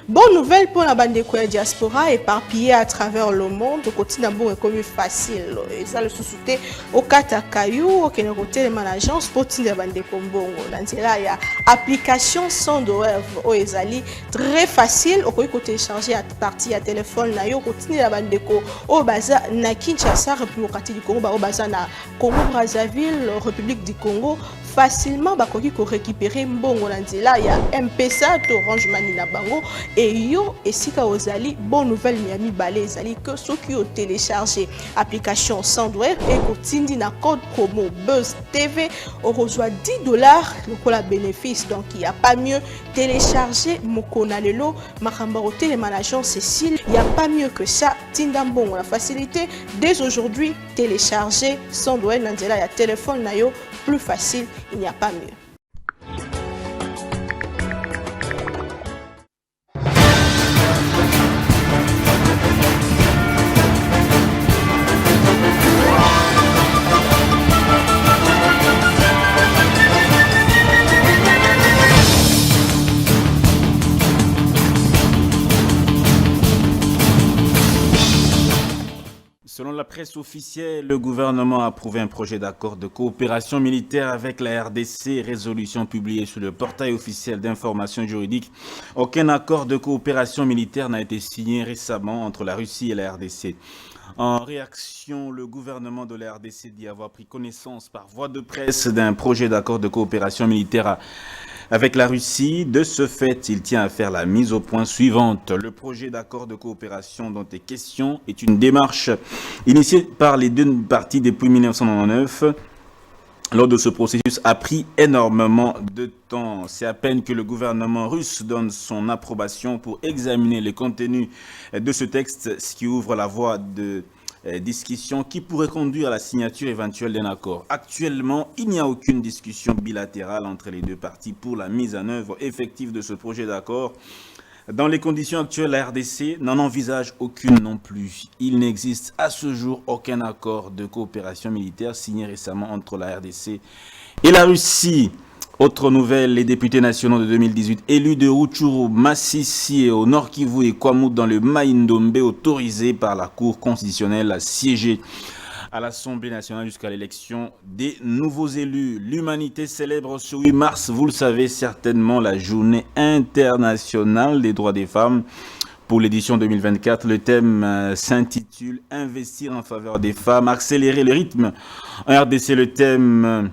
Bonne nouvelle pour la bande de diaspora éparpillée à travers le monde. Le quotidien est comme facile. Et ça, le sous-souté au Katakayou, au Kénéroté, les managers, pour la bande de Kombongo. Dans ce là, il y a application sans douleur au Ezali. Très facile. Au côté télécharger à partir à téléphone, na yo continue la bande de Ko. Au Baza, na Kinshasa, République du Congo, au Baza, na Congo Brazzaville, République du Congo. Facilement bakoki ko récupérer mbongo na nzela ya M-Pesa to Orange Money na bango et yo esika ozali bonne nouvelle miami balé ezali que ceux qui ont téléchargé application Sandwave et kotindi na code promo Buzz TV on reçoit $10 lokola bénéfice donc il y a pas mieux télécharger mokona lelo makamba hotel les managers Cécile il y a pas mieux que ça tinda mbongo la facilité dès aujourd'hui télécharger Sandwave na nzela ya téléphone na yo plus facile, il n'y a pas mieux. Selon la presse officielle, le gouvernement a approuvé un projet d'accord de coopération militaire avec la RDC, résolution publiée sur le portail officiel d'information juridique. Aucun accord de coopération militaire n'a été signé récemment entre la Russie et la RDC. En réaction, le gouvernement de la RDC dit avoir pris connaissance par voie de presse d'un projet d'accord de coopération militaire avec la Russie. De ce fait, il tient à faire la mise au point suivante. Le projet d'accord de coopération dont est question est une démarche initiée par les deux parties depuis 1999. Lors de ce processus a pris énormément de temps. C'est à peine que le gouvernement russe donne son approbation pour examiner les contenus de ce texte, ce qui ouvre la voie de discussion qui pourrait conduire à la signature éventuelle d'un accord. Actuellement, il n'y a aucune discussion bilatérale entre les deux parties pour la mise en œuvre effective de ce projet d'accord. Dans les conditions actuelles, la RDC n'en envisage aucune non plus. Il n'existe à ce jour aucun accord de coopération militaire signé récemment entre la RDC et la Russie. Autre nouvelle, les députés nationaux de 2018 élus de Rutshuru, Masisi et au Nord Kivu et Kwamut dans le Mai-Ndombe autorisés par la Cour constitutionnelle à siéger à l'Assemblée nationale jusqu'à l'élection des nouveaux élus. L'humanité célèbre ce 8 mars, vous le savez certainement, la journée internationale des droits des femmes. Pour l'édition 2024, le thème s'intitule « Investir en faveur des femmes, accélérer le rythme ». En RDC, le thème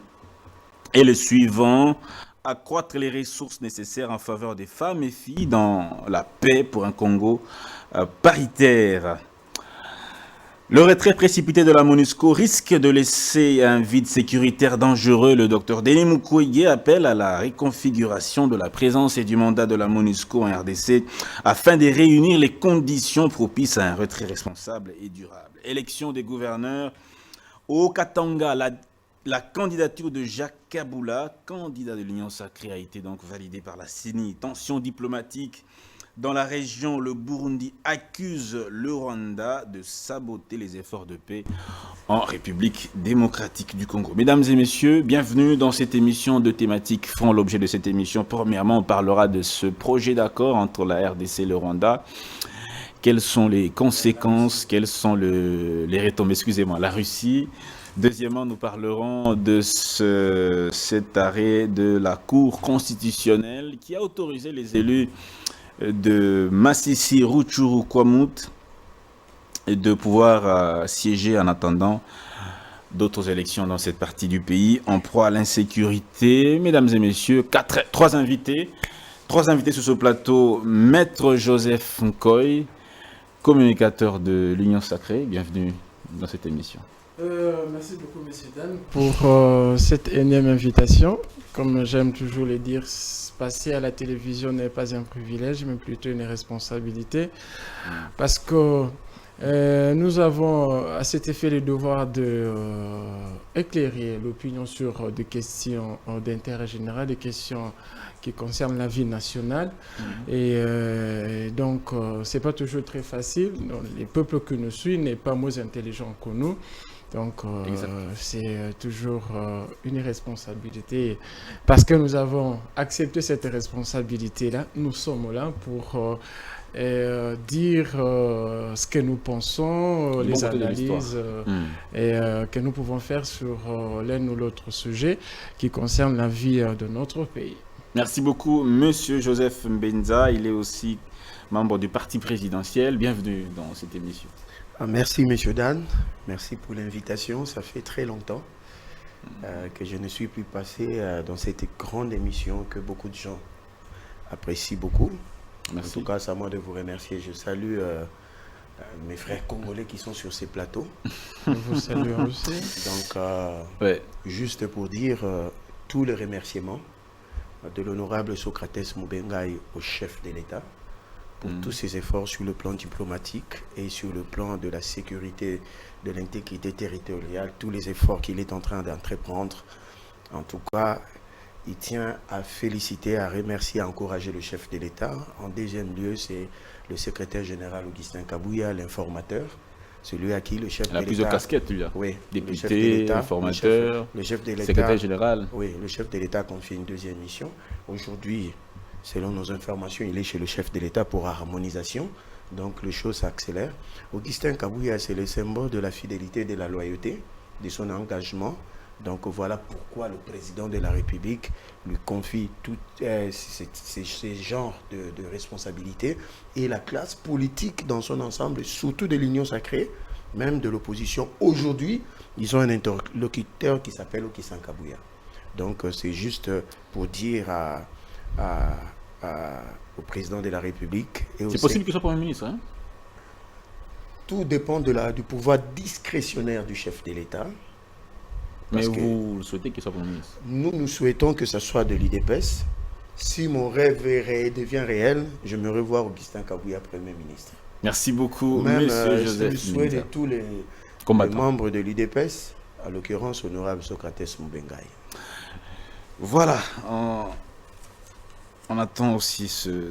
est le suivant: accroître les ressources nécessaires en faveur des femmes et filles dans la paix pour un Congo paritaire. Le retrait précipité de la MONUSCO risque de laisser un vide sécuritaire dangereux. Le docteur Denis Mukwege appelle à la reconfiguration de la présence et du mandat de la MONUSCO en RDC afin de réunir les conditions propices à un retrait responsable et durable. Élection des gouverneurs au Katanga. La candidature de Jacques Kaboula, candidat de l'Union sacrée, a été donc validée par la CENI. Tension diplomatique dans la région, le Burundi accuse le Rwanda de saboter les efforts de paix en République démocratique du Congo. Mesdames et messieurs, bienvenue dans cette émission. Deux thématiques font l'objet de cette émission. Premièrement, on parlera de ce projet d'accord entre la RDC et le Rwanda. Quelles sont les conséquences, quelles sont les retombées, la Russie. Deuxièmement, nous parlerons de cet arrêt de la Cour constitutionnelle qui a autorisé les élus de Masisi, Rutshuru, Kwamut de pouvoir siéger en attendant d'autres élections dans cette partie du pays en proie à l'insécurité. Mesdames et messieurs, trois invités sur ce plateau. Maître Joseph Nkoy, communicateur de l'Union Sacrée, bienvenue dans cette émission. Merci beaucoup, Monsieur Dan, pour cette énième invitation. Comme j'aime toujours le dire, passer à la télévision n'est pas un privilège, mais plutôt une responsabilité. Parce que nous avons à cet effet le devoir d'éclairer l'opinion sur des questions d'intérêt général, des questions qui concernent la vie nationale. Et donc, ce n'est pas toujours très facile. Donc, les peuples que nous suivent n'est pas moins intelligent que nous. Donc, c'est toujours une responsabilité. Parce que nous avons accepté cette responsabilité-là, nous sommes là pour dire ce que nous pensons, les analyses que nous pouvons faire sur l'un ou l'autre sujet qui concerne la vie de notre pays. Merci beaucoup, Monsieur Joseph Mbenza. Il est aussi membre du parti présidentiel. Bienvenue dans cette émission. Merci, Monsieur Dan. Merci pour l'invitation. Ça fait très longtemps que je ne suis plus passé dans cette grande émission que beaucoup de gens apprécient beaucoup. Merci. En tout cas, c'est à moi de vous remercier. Je salue mes frères congolais qui sont sur ces plateaux. Je vous salue aussi. Donc, juste pour dire tous les remerciements de l'honorable Socrates Mubengai au chef de l'État pour tous ses efforts sur le plan diplomatique et sur le plan de la sécurité, de l'intégrité territoriale, tous les efforts qu'il est en train d'entreprendre. En tout cas, il tient à féliciter, à remercier, à encourager le chef de l'État. En deuxième lieu, c'est le secrétaire général Augustin Kabouya, l'informateur, celui à qui le chef de l'État... Il a plusieurs casquettes, lui. Oui. Député, informateur, le chef de l'État, secrétaire général. Oui, le chef de l'État a confié une deuxième mission. Aujourd'hui, selon nos informations, il est chez le chef de l'État pour harmonisation. Donc, les choses s'accélèrent. Augustin Kabouya, c'est le symbole de la fidélité, de la loyauté, de son engagement. Donc, voilà pourquoi le président de la République lui confie tous ces genres de responsabilités. Et la classe politique dans son ensemble, surtout de l'Union sacrée, même de l'opposition. Aujourd'hui, ils ont un interlocuteur qui s'appelle Augustin Kabouya. Donc, c'est juste pour dire au président de la République. C'est possible qu'il soit Premier ministre, hein? Tout dépend du pouvoir discrétionnaire du chef de l'État. Mais vous souhaitez qu'il soit Premier ministre? Nous souhaitons que ce soit de l'UDPS. Si mon rêve devient réel, je me revois Augustin Kabouya Premier ministre. Merci beaucoup, Monsieur Joseph. C'est le souhait de tous les membres de l'UDPS, à l'occurrence, honorable Socrates Mubengai. Voilà. On attend aussi ce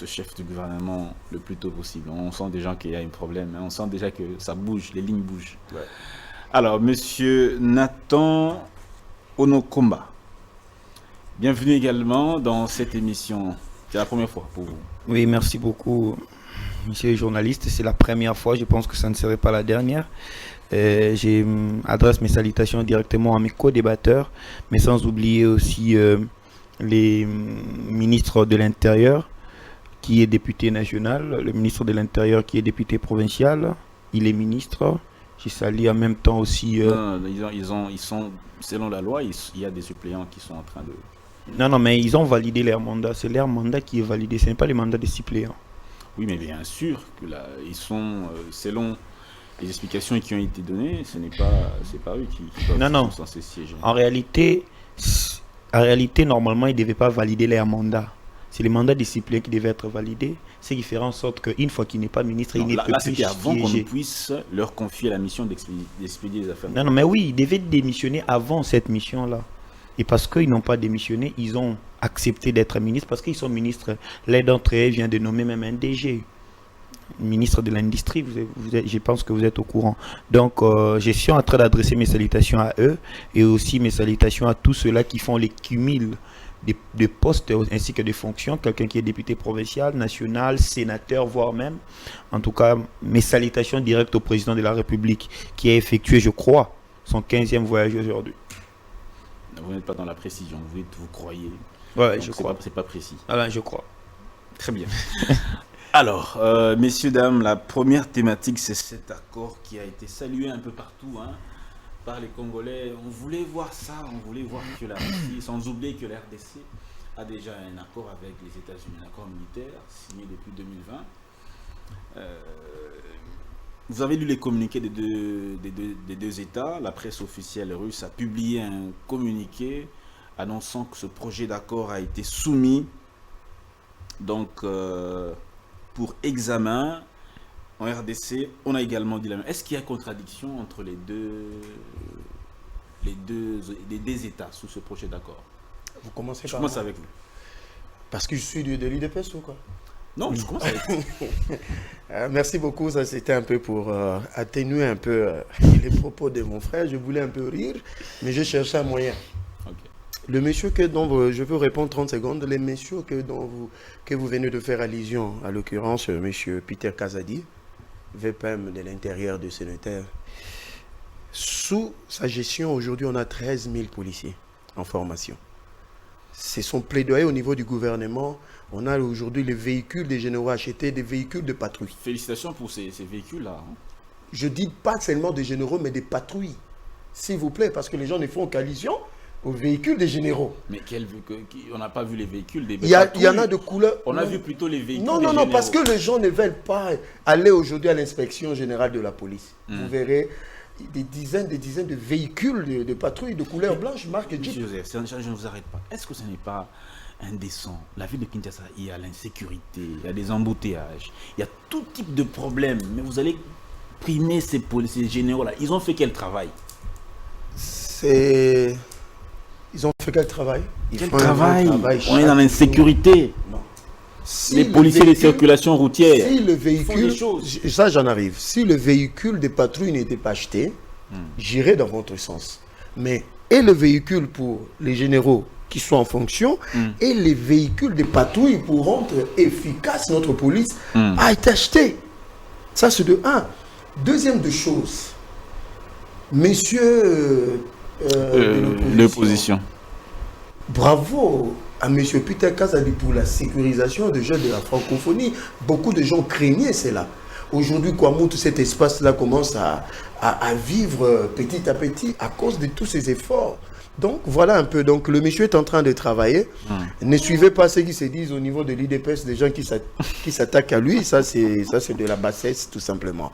chef du gouvernement le plus tôt possible. On sent déjà qu'il y a un problème. On sent déjà que ça bouge, les lignes bougent. Ouais. Alors, Monsieur Nathan Onokomba, bienvenue également dans cette émission. C'est la première fois pour vous. Oui, merci beaucoup, monsieur le journaliste. C'est la première fois, je pense que ça ne serait pas la dernière. J'adresse mes salutations directement à mes co-débatteurs, mais sans oublier aussi les ministres de l'Intérieur, qui est député national, le ministre de l'Intérieur qui est député provincial, il est ministre. Je salue en même temps aussi... Non, ils sont, selon la loi, il y a des suppléants qui sont en train de... Non, mais ils ont validé leur mandat. C'est leur mandat qui est validé, ce n'est pas le mandat des suppléants. Oui, mais bien sûr que là, ils sont, selon les explications qui ont été données, c'est pas eux qui doivent sont censés siéger. En réalité, normalement, ils ne devaient pas valider leur mandat. C'est le mandat des suppléants qui devait être validé, ce qui ferait en sorte qu'une fois qu'il n'est pas ministre, il n'est plus siéger. C'était avant qu'on puisse leur confier la mission d'expédier les affaires. Non, mais oui, ils devaient démissionner avant cette mission-là. Et parce qu'ils n'ont pas démissionné, ils ont accepté d'être ministres, parce qu'ils sont ministres. L'un d'entre eux vient de nommer même un DG, ministre de l'Industrie, je pense que vous êtes au courant. Donc, je suis en train d'adresser mes salutations à eux, et aussi mes salutations à tous ceux-là qui font les cumuls de postes ainsi que de fonctions, quelqu'un qui est député provincial, national, sénateur, voire même. En tout cas, mes salutations directes au président de la République qui a effectué, je crois, son 15e voyage aujourd'hui. Vous n'êtes pas dans la précision, vous croyez. Ouais, je crois. C'est pas précis. Alors, je crois. Très bien. Alors, messieurs, dames, la première thématique, c'est cet accord qui a été salué un peu partout, hein, par les Congolais. On voulait voir ça, on voulait voir que la Russie, sans oublier que la RDC a déjà un accord avec les États-Unis, un accord militaire signé depuis 2020. Vous avez lu les communiqués des deux États. La presse officielle russe a publié un communiqué annonçant que ce projet d'accord a été soumis donc pour examen en RDC. On a également dit la même. Est-ce qu'il y a contradiction entre les deux États sous ce projet d'accord? Vous commencez par... Je commence avec vous. Parce que je suis de l'UDPS ou quoi? Non, je commence avec... Merci beaucoup, ça c'était un peu pour atténuer un peu les propos de mon frère. Je voulais un peu rire, mais je cherchais un moyen. Ok. Le monsieur dont je veux répondre 30 secondes, les messieurs que vous venez de faire allusion, à l'occurrence monsieur Peter Kazadi, VPM de l'intérieur du sénateur, sous sa gestion, aujourd'hui on a 13 000 policiers en formation. C'est son plaidoyer au niveau du gouvernement. On a aujourd'hui les véhicules des généraux achetés, des véhicules de patrouille. Félicitations pour ces véhicules-là. Hein. Je dis pas seulement des généraux, mais des patrouilles. S'il vous plaît, parce que les gens ne font qu'allusion aux véhicules des généraux. Mais on n'a pas vu les véhicules des patrouilles. Il y en a de couleurs. On a vu plutôt les véhicules des généraux. Non, parce que les gens ne veulent pas aller aujourd'hui à l'inspection générale de la police. Vous verrez des dizaines de véhicules de patrouille de couleur blanche, marque Jeep. Joseph, je ne vous arrête pas. Est-ce que ce n'est pas indécent? La ville de Kinshasa, il y a l'insécurité, il y a des embouteillages, il y a tout type de problèmes. Mais vous allez primer ces généraux-là. Ils ont fait quel travail? Ils ont fait quel travail? Quel travail? On est dans l'insécurité. Les policiers de circulation routière. Si le véhicule, ça j'en arrive. Si le véhicule de patrouille n'était pas acheté, j'irais dans votre sens. Mais et le véhicule pour les généraux qui sont en fonction et les véhicules de patrouille pour rendre efficace notre police a été acheté. Ça c'est de un. Deuxième de choses, messieurs l'opposition. Bravo à M. Peter Kazadi pour la sécurisation des jeunes de la francophonie. Beaucoup de gens craignaient cela. Aujourd'hui, tout cet espace-là commence à vivre petit à petit à cause de tous ces efforts. Donc, voilà un peu. Donc, le monsieur est en train de travailler. Ne suivez pas ceux qui se disent au niveau de l'IDPS, des gens qui s'attaquent à lui. Ça, c'est de la bassesse, tout simplement.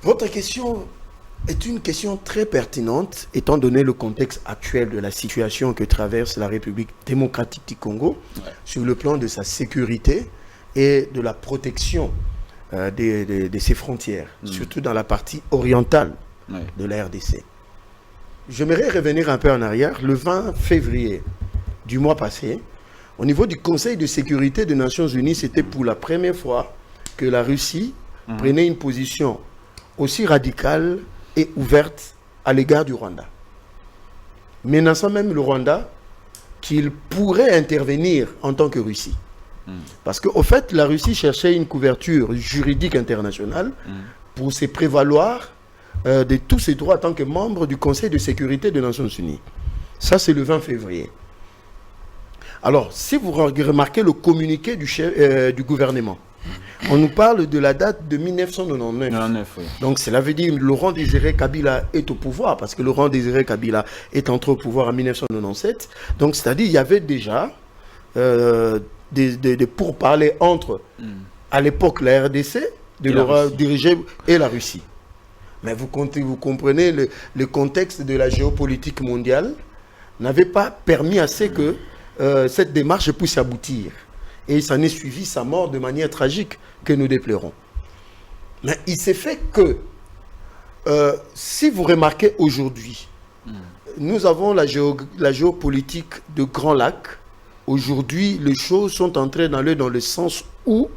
Votre question est une question très pertinente, étant donné le contexte actuel de la situation que traverse la République démocratique du Congo, sur le plan de sa sécurité et de la protection de ses frontières, surtout dans la partie orientale de la RDC. J'aimerais revenir un peu en arrière. Le 20 février du mois passé, au niveau du Conseil de sécurité des Nations Unies, c'était pour la première fois que la Russie prenait une position aussi radicale et ouverte à l'égard du Rwanda, menaçant même le Rwanda qu'il pourrait intervenir en tant que Russie. Parce qu'au fait, la Russie cherchait une couverture juridique internationale pour se prévaloir de tous ses droits en tant que membre du Conseil de sécurité des Nations Unies. Ça, c'est le 20 février. Alors, si vous remarquez le communiqué du gouvernement, on nous parle de la date de 1999. Donc cela veut dire que Laurent Désiré Kabila est au pouvoir, parce que Laurent Désiré Kabila est entré au pouvoir en 1997. Donc c'est-à-dire qu'il y avait déjà des pourparlers entre, à l'époque, la RDC, de Laurent dirigé, et la Russie. Mais vous comprenez, le contexte de la géopolitique mondiale n'avait pas permis assez que cette démarche puisse aboutir. Et ça n'est suivi sa mort de manière tragique que nous déplorons. Mais il s'est fait que, si vous remarquez aujourd'hui, nous avons la géopolitique de Grand Lac. Aujourd'hui, les choses sont entrées dans le sens où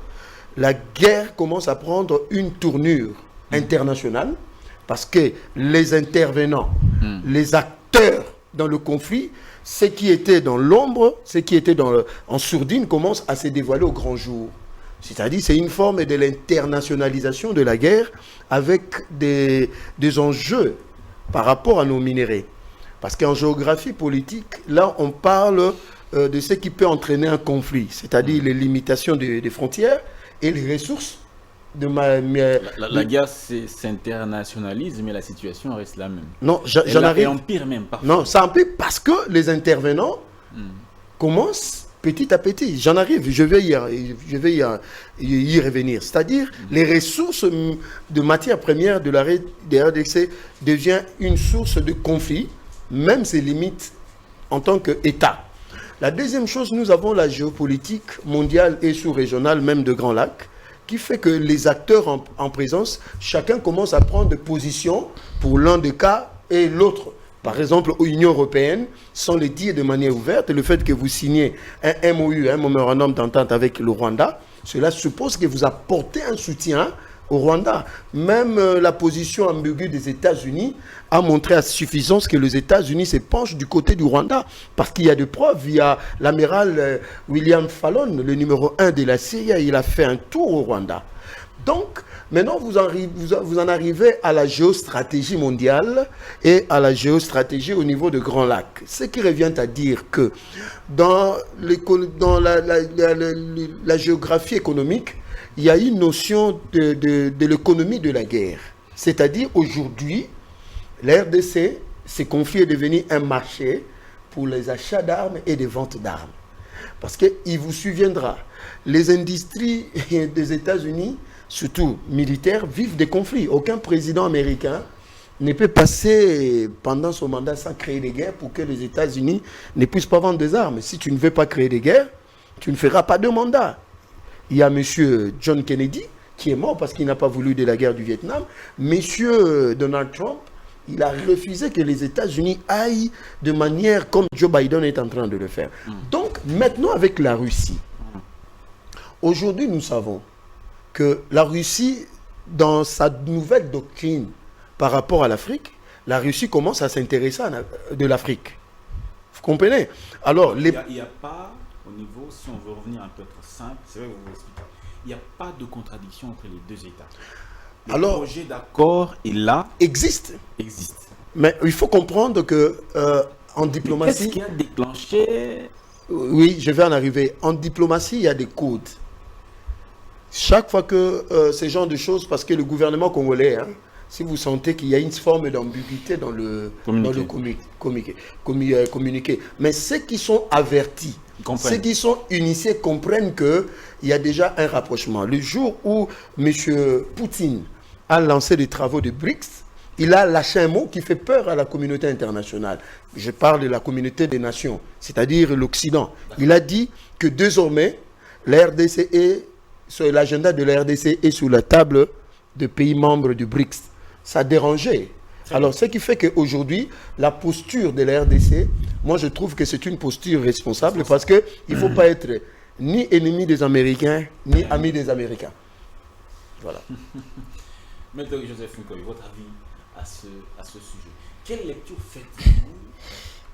la guerre commence à prendre une tournure internationale, parce que les intervenants, les acteurs dans le conflit, ce qui était dans l'ombre, ce qui était en sourdine, commence à se dévoiler au grand jour. C'est-à-dire, c'est une forme de l'internationalisation de la guerre avec des enjeux par rapport à nos minéraux. Parce qu'en géographie politique, là, on parle de ce qui peut entraîner un conflit, c'est-à-dire les limitations des frontières et les ressources. La guerre s'internationalise, mais la situation reste la même. Non, j'en arrive. Et empire même parfois. Non, ça empire parce que les intervenants commencent petit à petit. J'en arrive, je vais y revenir. C'est-à-dire, les ressources de matières premières de la RDC deviennent une source de conflit, même ses limites en tant qu'État. La deuxième chose, nous avons la géopolitique mondiale et sous-régionale, même de Grand Lac, qui fait que les acteurs en présence, chacun commence à prendre position pour l'un des cas et l'autre Par exemple, l'Union européenne, sans le dire de manière ouverte, le fait que vous signez un MOU, un mémorandum d'entente avec le Rwanda, cela suppose que vous apportez un soutien au Rwanda. Même la position ambiguë des États-Unis a montré à suffisance que les États-Unis se penchent du côté du Rwanda, parce qu'il y a des preuves. Il y a l'amiral William Fallon, le numéro 1 de la CIA, il a fait un tour au Rwanda. Donc, maintenant, vous en arrivez à la géostratégie mondiale et à la géostratégie au niveau de Grand Lac. Ce qui revient à dire que dans la géographie économique, il y a une notion de l'économie de la guerre. C'est-à-dire, aujourd'hui, la RDC, ce conflit est devenu un marché pour les achats d'armes et des ventes d'armes. Parce qu'il vous souviendra, les industries des États-Unis, surtout militaires, vivent des conflits. Aucun président américain ne peut passer pendant son mandat sans créer des guerres pour que les États-Unis ne puissent pas vendre des armes. Si tu ne veux pas créer des guerres, tu ne feras pas de mandat. Il y a M. John Kennedy qui est mort parce qu'il n'a pas voulu de la guerre du Vietnam. M. Donald Trump, il a refusé que les États-Unis aillent de manière comme Joe Biden est en train de le faire. Donc, maintenant avec la Russie, aujourd'hui nous savons que la Russie, dans sa nouvelle doctrine par rapport à l'Afrique, la Russie commence à s'intéresser de l'Afrique. Vous comprenez? Alors, il n'y a pas, au niveau, si on veut revenir un peu simple, c'est vrai que vous expliquez, il n'y a pas de contradiction entre les deux États. Le projet d'accord est là. Existe. Mais il faut comprendre que en diplomatie... Qu'est-ce qui a déclenché? Oui, je vais en arriver. En diplomatie, il y a des codes. Chaque fois que ce genre de choses, parce que le gouvernement congolais, si vous sentez qu'il y a une forme d'ambiguïté dans le communiqué, mais ceux qui sont avertis, ceux qui sont initiés comprennent qu'il y a déjà un rapprochement. Le jour où M. Poutine a lancé des travaux de BRICS, il a lâché un mot qui fait peur à la communauté internationale. Je parle de la communauté des nations, c'est-à-dire l'Occident. Il a dit que désormais, la RDC est sur l'agenda de la RDC et sur la table de pays membres du BRICS. Ça dérangeait. Alors, ce qui fait qu'aujourd'hui, la posture de la RDC, moi je trouve que c'est une posture responsable parce qu'il ne faut pas être ni ennemi des Américains, ni ami des Américains. Voilà. Maître Joseph Nkoy, votre avis à ce sujet. Quelle lecture faites-vous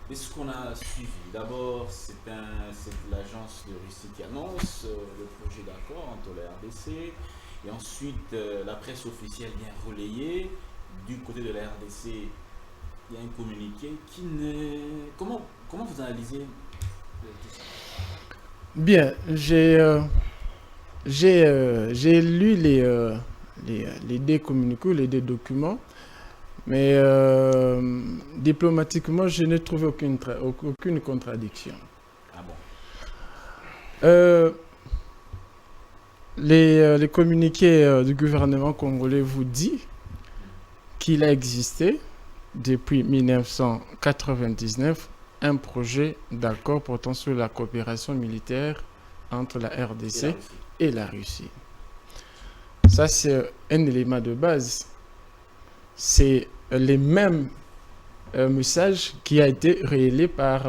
de ce qu'on a suivi? D'abord, c'est l'agence de Russie qui annonce le projet d'accord entre la RDC, et ensuite la presse officielle vient relayer. Du côté de la RDC, il y a un communiqué qui ne... Comment vous analysez tout ça? Bien, j'ai lu les deux communiqués, les deux documents, mais diplomatiquement, je n'ai trouvé aucune contradiction. Ah bon? Les communiqués du gouvernement congolais vous disent qu'il a existé depuis 1999 un projet d'accord portant sur la coopération militaire entre la RDC et la Russie. Ça, c'est un élément de base. C'est les mêmes messages qui a été relayé par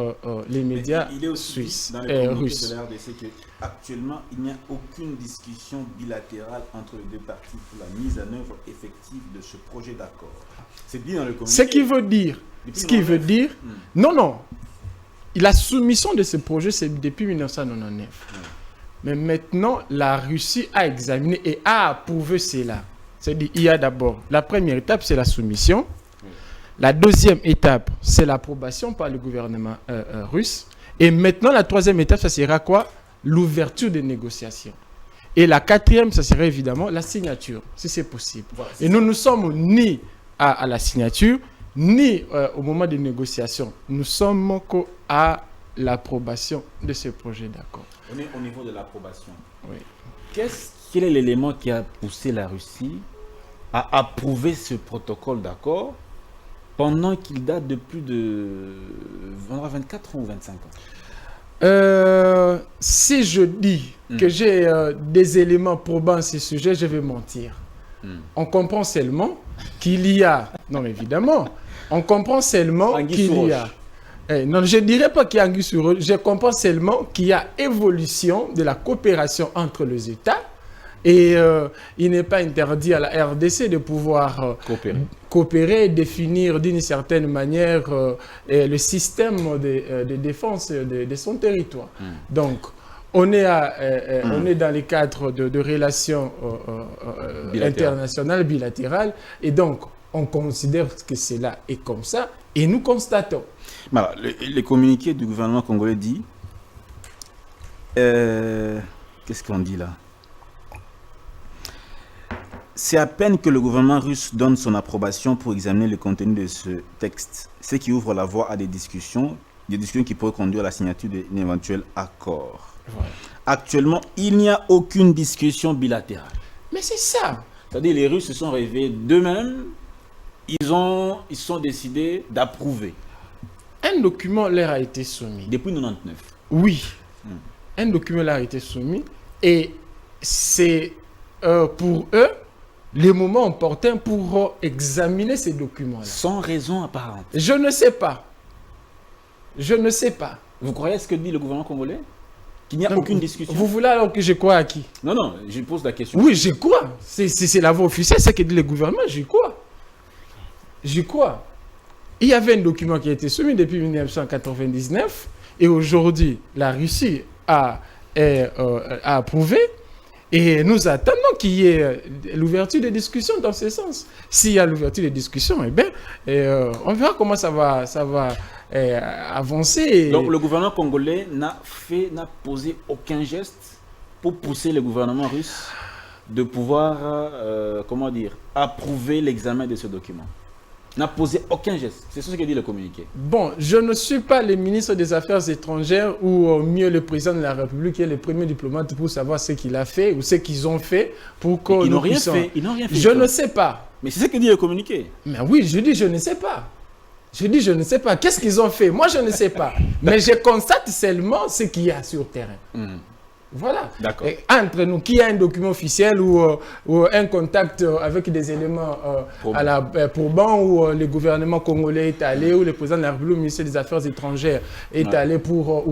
les médias suisses et russes. De la RDC qu'actuellement, il n'y a aucune discussion bilatérale entre les deux parties pour la mise en œuvre effective de ce projet d'accord. C'est dit dans le communiqué. Ce qui veut dire, non. La soumission de ce projet, c'est depuis 1999. Mais maintenant, la Russie a examiné et a approuvé cela. C'est-à-dire, il y a d'abord, la première étape, c'est la soumission. La deuxième étape, c'est l'approbation par le gouvernement russe. Et maintenant, la troisième étape, ça sera quoi? L'ouverture des négociations. Et la quatrième, ça serait évidemment la signature, si c'est possible. Voilà, et nous ne sommes ni à la signature, ni au moment des négociations. Nous sommes qu'à l'approbation de ce projet d'accord. On est au niveau de l'approbation. Oui. Quel est l'élément qui a poussé la Russie à approuver ce protocole d'accord pendant qu'il date de plus de 24 ou 25 ans? Si je dis que j'ai des éléments probants à ce sujet, je vais mentir. On comprend seulement qu'il y a, non évidemment, On comprend seulement qu'il y a... non, je ne dirais pas qu'il y a anguille sur roche. Je comprends seulement qu'il y a évolution de la coopération entre les États. Et il n'est pas interdit à la RDC de pouvoir coopérer et définir d'une certaine manière le système de défense de son territoire. Donc, on est dans le cadre de relations internationales, bilatérales, et donc, on considère que cela est comme ça, et nous constatons. Voilà, le communiqué du gouvernement congolais dit... Qu'est-ce qu'on dit là? C'est à peine que le gouvernement russe donne son approbation pour examiner le contenu de ce texte, ce qui ouvre la voie à des discussions qui pourraient conduire à la signature d'un éventuel accord. Voilà. Actuellement, il n'y a aucune discussion bilatérale. Mais c'est ça. C'est-à-dire les Russes se sont réveillés d'eux-mêmes, ils sont décidés d'approuver. Un document leur a été soumis. Depuis 1999. Oui. Un document leur a été soumis et c'est pour eux le moment opportun pour examiner ces documents-là. Sans raison apparente. Je ne sais pas. Je ne sais pas. Vous croyez à ce que dit le gouvernement congolais? Qu'il n'y a aucune discussion? Vous voulez alors que je croie à qui? Non, non, je pose la question. Oui, je crois. C'est la voie officielle, c'est ce que dit le gouvernement, j'y crois. J'y crois. Il y avait un document qui a été soumis depuis 1999 et aujourd'hui, la Russie a approuvé. Et nous attendons qu'il y ait l'ouverture des discussions dans ce sens. S'il y a l'ouverture des discussions, eh bien, on verra comment ça va avancer. Donc le gouvernement congolais n'a posé aucun geste pour pousser le gouvernement russe de pouvoir, approuver l'examen de ce document. N'a posé aucun geste. C'est ce que dit le communiqué. Bon, je ne suis pas le ministre des Affaires étrangères ou mieux le président de la République qui est le premier diplomate pour savoir ce qu'il a fait ou ce qu'ils ont fait pour que ils n'ont rien fait. Ils n'ont rien fait. Je ne sais pas. Mais c'est ce que dit le communiqué. Mais oui, je dis je ne sais pas. Je dis je ne sais pas. Qu'est-ce qu'ils ont fait? Moi, je ne sais pas. Mais je constate seulement ce qu'il y a sur terrain. Voilà. D'accord. Entre nous, qui a un document officiel ou un contact avec des éléments probants où le gouvernement congolais est allé, ou le président de la République, le ministre des Affaires étrangères est allé pour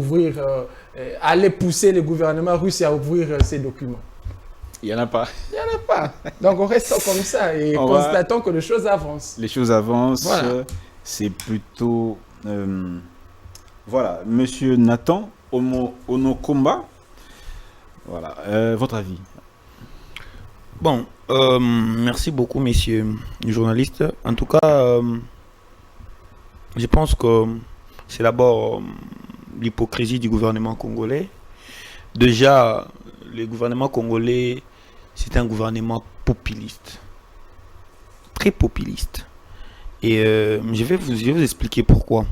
aller pousser le gouvernement russe à ouvrir ces documents. Il n'y en a pas. Il n'y en a pas. Donc on reste comme ça et constatons que les choses avancent. Les choses avancent. Voilà. C'est plutôt... voilà. Monsieur Nathan Onokomba. Voilà, votre avis? Bon, merci beaucoup, messieurs les journalistes. En tout cas, je pense que c'est d'abord l'hypocrisie du gouvernement congolais. Déjà, le gouvernement congolais, c'est un gouvernement populiste. Très populiste. Et je vais vous expliquer pourquoi.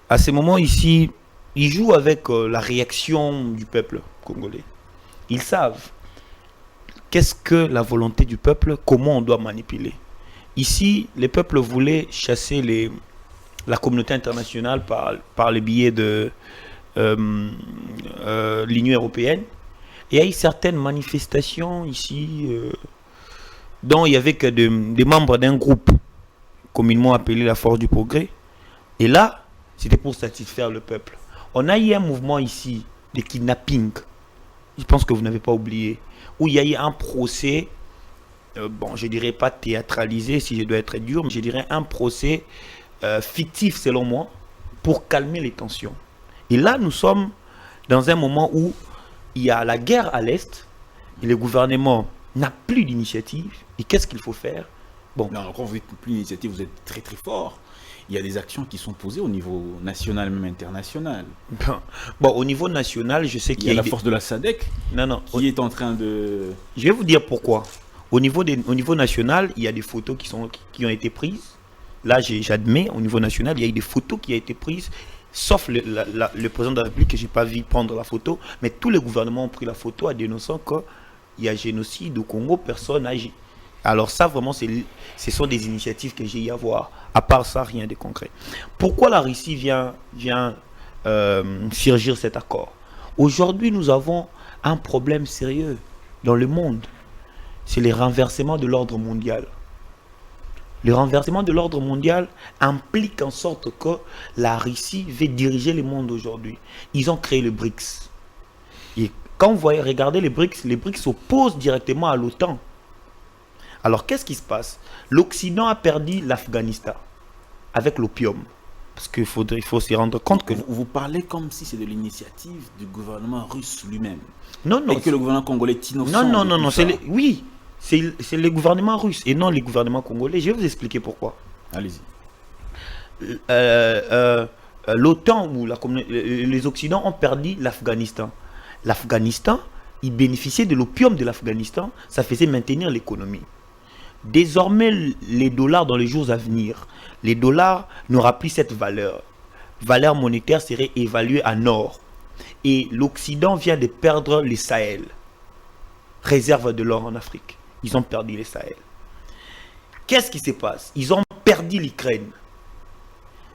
À ce moment ici, ils jouent avec la réaction du peuple congolais. Ils savent qu'est-ce que la volonté du peuple, comment on doit manipuler. Ici, les peuples voulaient chasser la communauté internationale par le biais de l'Union européenne. Et il y a eu certaines manifestations ici dont il y avait que des membres d'un groupe communément appelé la Force du Progrès. Et là, c'était pour satisfaire le peuple. On a eu un mouvement ici de kidnapping, je pense que vous n'avez pas oublié, où il y a eu un procès, bon, je dirais pas théâtralisé si je dois être dur, mais je dirais un procès fictif selon moi, pour calmer les tensions. Et là, nous sommes dans un moment où il y a la guerre à l'Est, et le gouvernement n'a plus d'initiative. Et qu'est-ce qu'il faut faire? Bon. Non, quand vous dites plus d'initiative, vous êtes très très fort. Il y a des actions qui sont posées au niveau national, même international. Bon, au niveau national, je sais qu'il y a la force de la SADC qui est en train de... Je vais vous dire pourquoi. Au niveau national, il y a des photos qui ont été prises. Là, j'admets, au niveau national, il y a eu des photos qui ont été prises, sauf le président de la République, que je n'ai pas vu prendre la photo, mais tous les gouvernements ont pris la photo en dénonçant qu'il y a génocide au Congo, personne n'agit. Alors ça, vraiment, ce sont des initiatives que j'ai eu à voir. À part ça, rien de concret. Pourquoi la Russie vient surgir cet accord? Aujourd'hui, nous avons un problème sérieux dans le monde. C'est le renversement de l'ordre mondial. Le renversement de l'ordre mondial implique en sorte que la Russie veut diriger le monde aujourd'hui. Ils ont créé le BRICS. Et quand vous voyez, regardez les BRICS s'opposent directement à l'OTAN. Alors qu'est-ce qui se passe? L'Occident a perdu l'Afghanistan avec l'opium. Parce qu'il faut s'y rendre compte que... Vous parlez comme si c'est de l'initiative du gouvernement russe lui-même. Non, non. Et que le gouvernement congolais est innocent. Non. Oui, c'est le gouvernement russe et non le gouvernement congolais. Je vais vous expliquer pourquoi. Allez-y. L'OTAN ou les Occidents ont perdu l'Afghanistan. L'Afghanistan, ils bénéficiaient de l'opium de l'Afghanistan. Ça faisait maintenir l'économie. Désormais, les dollars dans les jours à venir, les dollars n'auront plus cette valeur. Valeur monétaire serait évaluée en or. Et l'Occident vient de perdre le Sahel. Réserve de l'or en Afrique. Ils ont perdu le Sahel. Qu'est-ce qui se passe? Ils ont perdu l'Ukraine.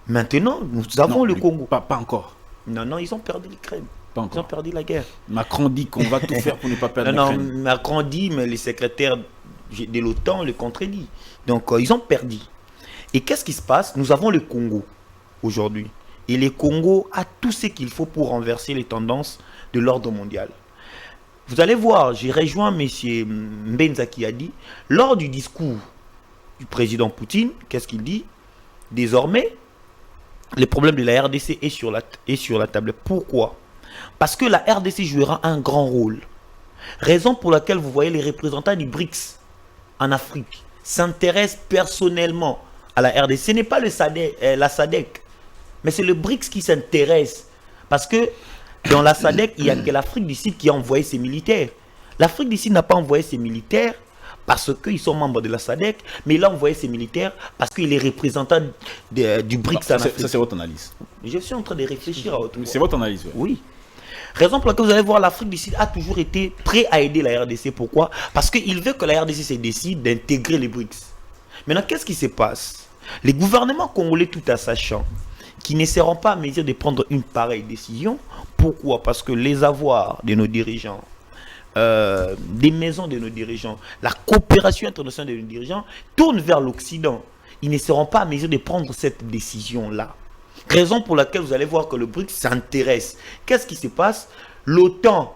Maintenant, nous avons le Congo. Pas encore. Non, ils ont perdu l'Ukraine. Ils ont perdu la guerre. Macron dit qu'on va tout faire pour ne pas perdre l'Ukraine. Non, Macron dit, mais les secrétaires de l'OTAN le contredit. Donc, ils ont perdu. Et qu'est-ce qui se passe? Nous avons le Congo aujourd'hui. Et le Congo a tout ce qu'il faut pour renverser les tendances de l'ordre mondial. Vous allez voir, j'ai rejoint M. Mbenza qui a dit, lors du discours du président Poutine, qu'est-ce qu'il dit? Désormais, le problème de la RDC est sur la table. Pourquoi? Parce que la RDC jouera un grand rôle. Raison pour laquelle vous voyez les représentants du BRICS en Afrique s'intéressent personnellement à la RDC. Ce n'est pas la SADC, mais c'est le BRICS qui s'intéresse. Parce que dans la SADC, il n'y a que l'Afrique du Sud qui a envoyé ses militaires. L'Afrique du Sud n'a pas envoyé ses militaires parce qu'ils sont membres de la SADC, mais il a envoyé ses militaires parce qu'il est représentant du BRICS en Afrique. Ça, c'est votre analyse. Je suis en train de réfléchir à autre chose. C'est votre analyse, oui. Raison pour laquelle vous allez voir, l'Afrique du Sud a toujours été prêt à aider la RDC. Pourquoi? Parce qu'il veut que la RDC se décide d'intégrer les BRICS. Maintenant, qu'est-ce qui se passe? Les gouvernements congolais, tout en sachant, qui ne seront pas à mesure de prendre une pareille décision. Pourquoi? Parce que les avoirs de nos dirigeants, des maisons de nos dirigeants, la coopération internationale de nos dirigeants tournent vers l'Occident. Ils ne seront pas à mesure de prendre cette décision-là. Raison pour laquelle vous allez voir que le BRICS s'intéresse. Qu'est-ce qui se passe? L'OTAN,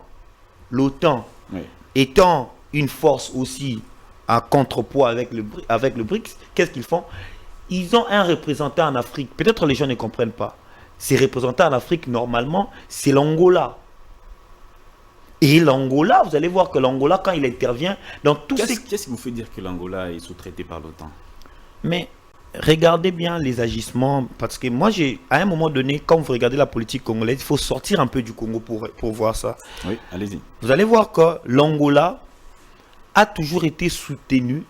oui, étant une force aussi en contrepoids avec le BRICS, qu'est-ce qu'ils font? Ils ont un représentant en Afrique. Peut-être les gens ne comprennent pas. Ces représentants en Afrique, normalement, c'est l'Angola. Et l'Angola, vous allez voir que l'Angola, quand il intervient dans tout Qu'est-ce qui vous fait dire que l'Angola est sous-traité par l'OTAN? Mais regardez bien les agissements, parce que moi, à un moment donné, quand vous regardez la politique congolaise, il faut sortir un peu du Congo pour voir ça. Oui, allez-y. Vous allez voir que l'Angola a toujours été soutenu,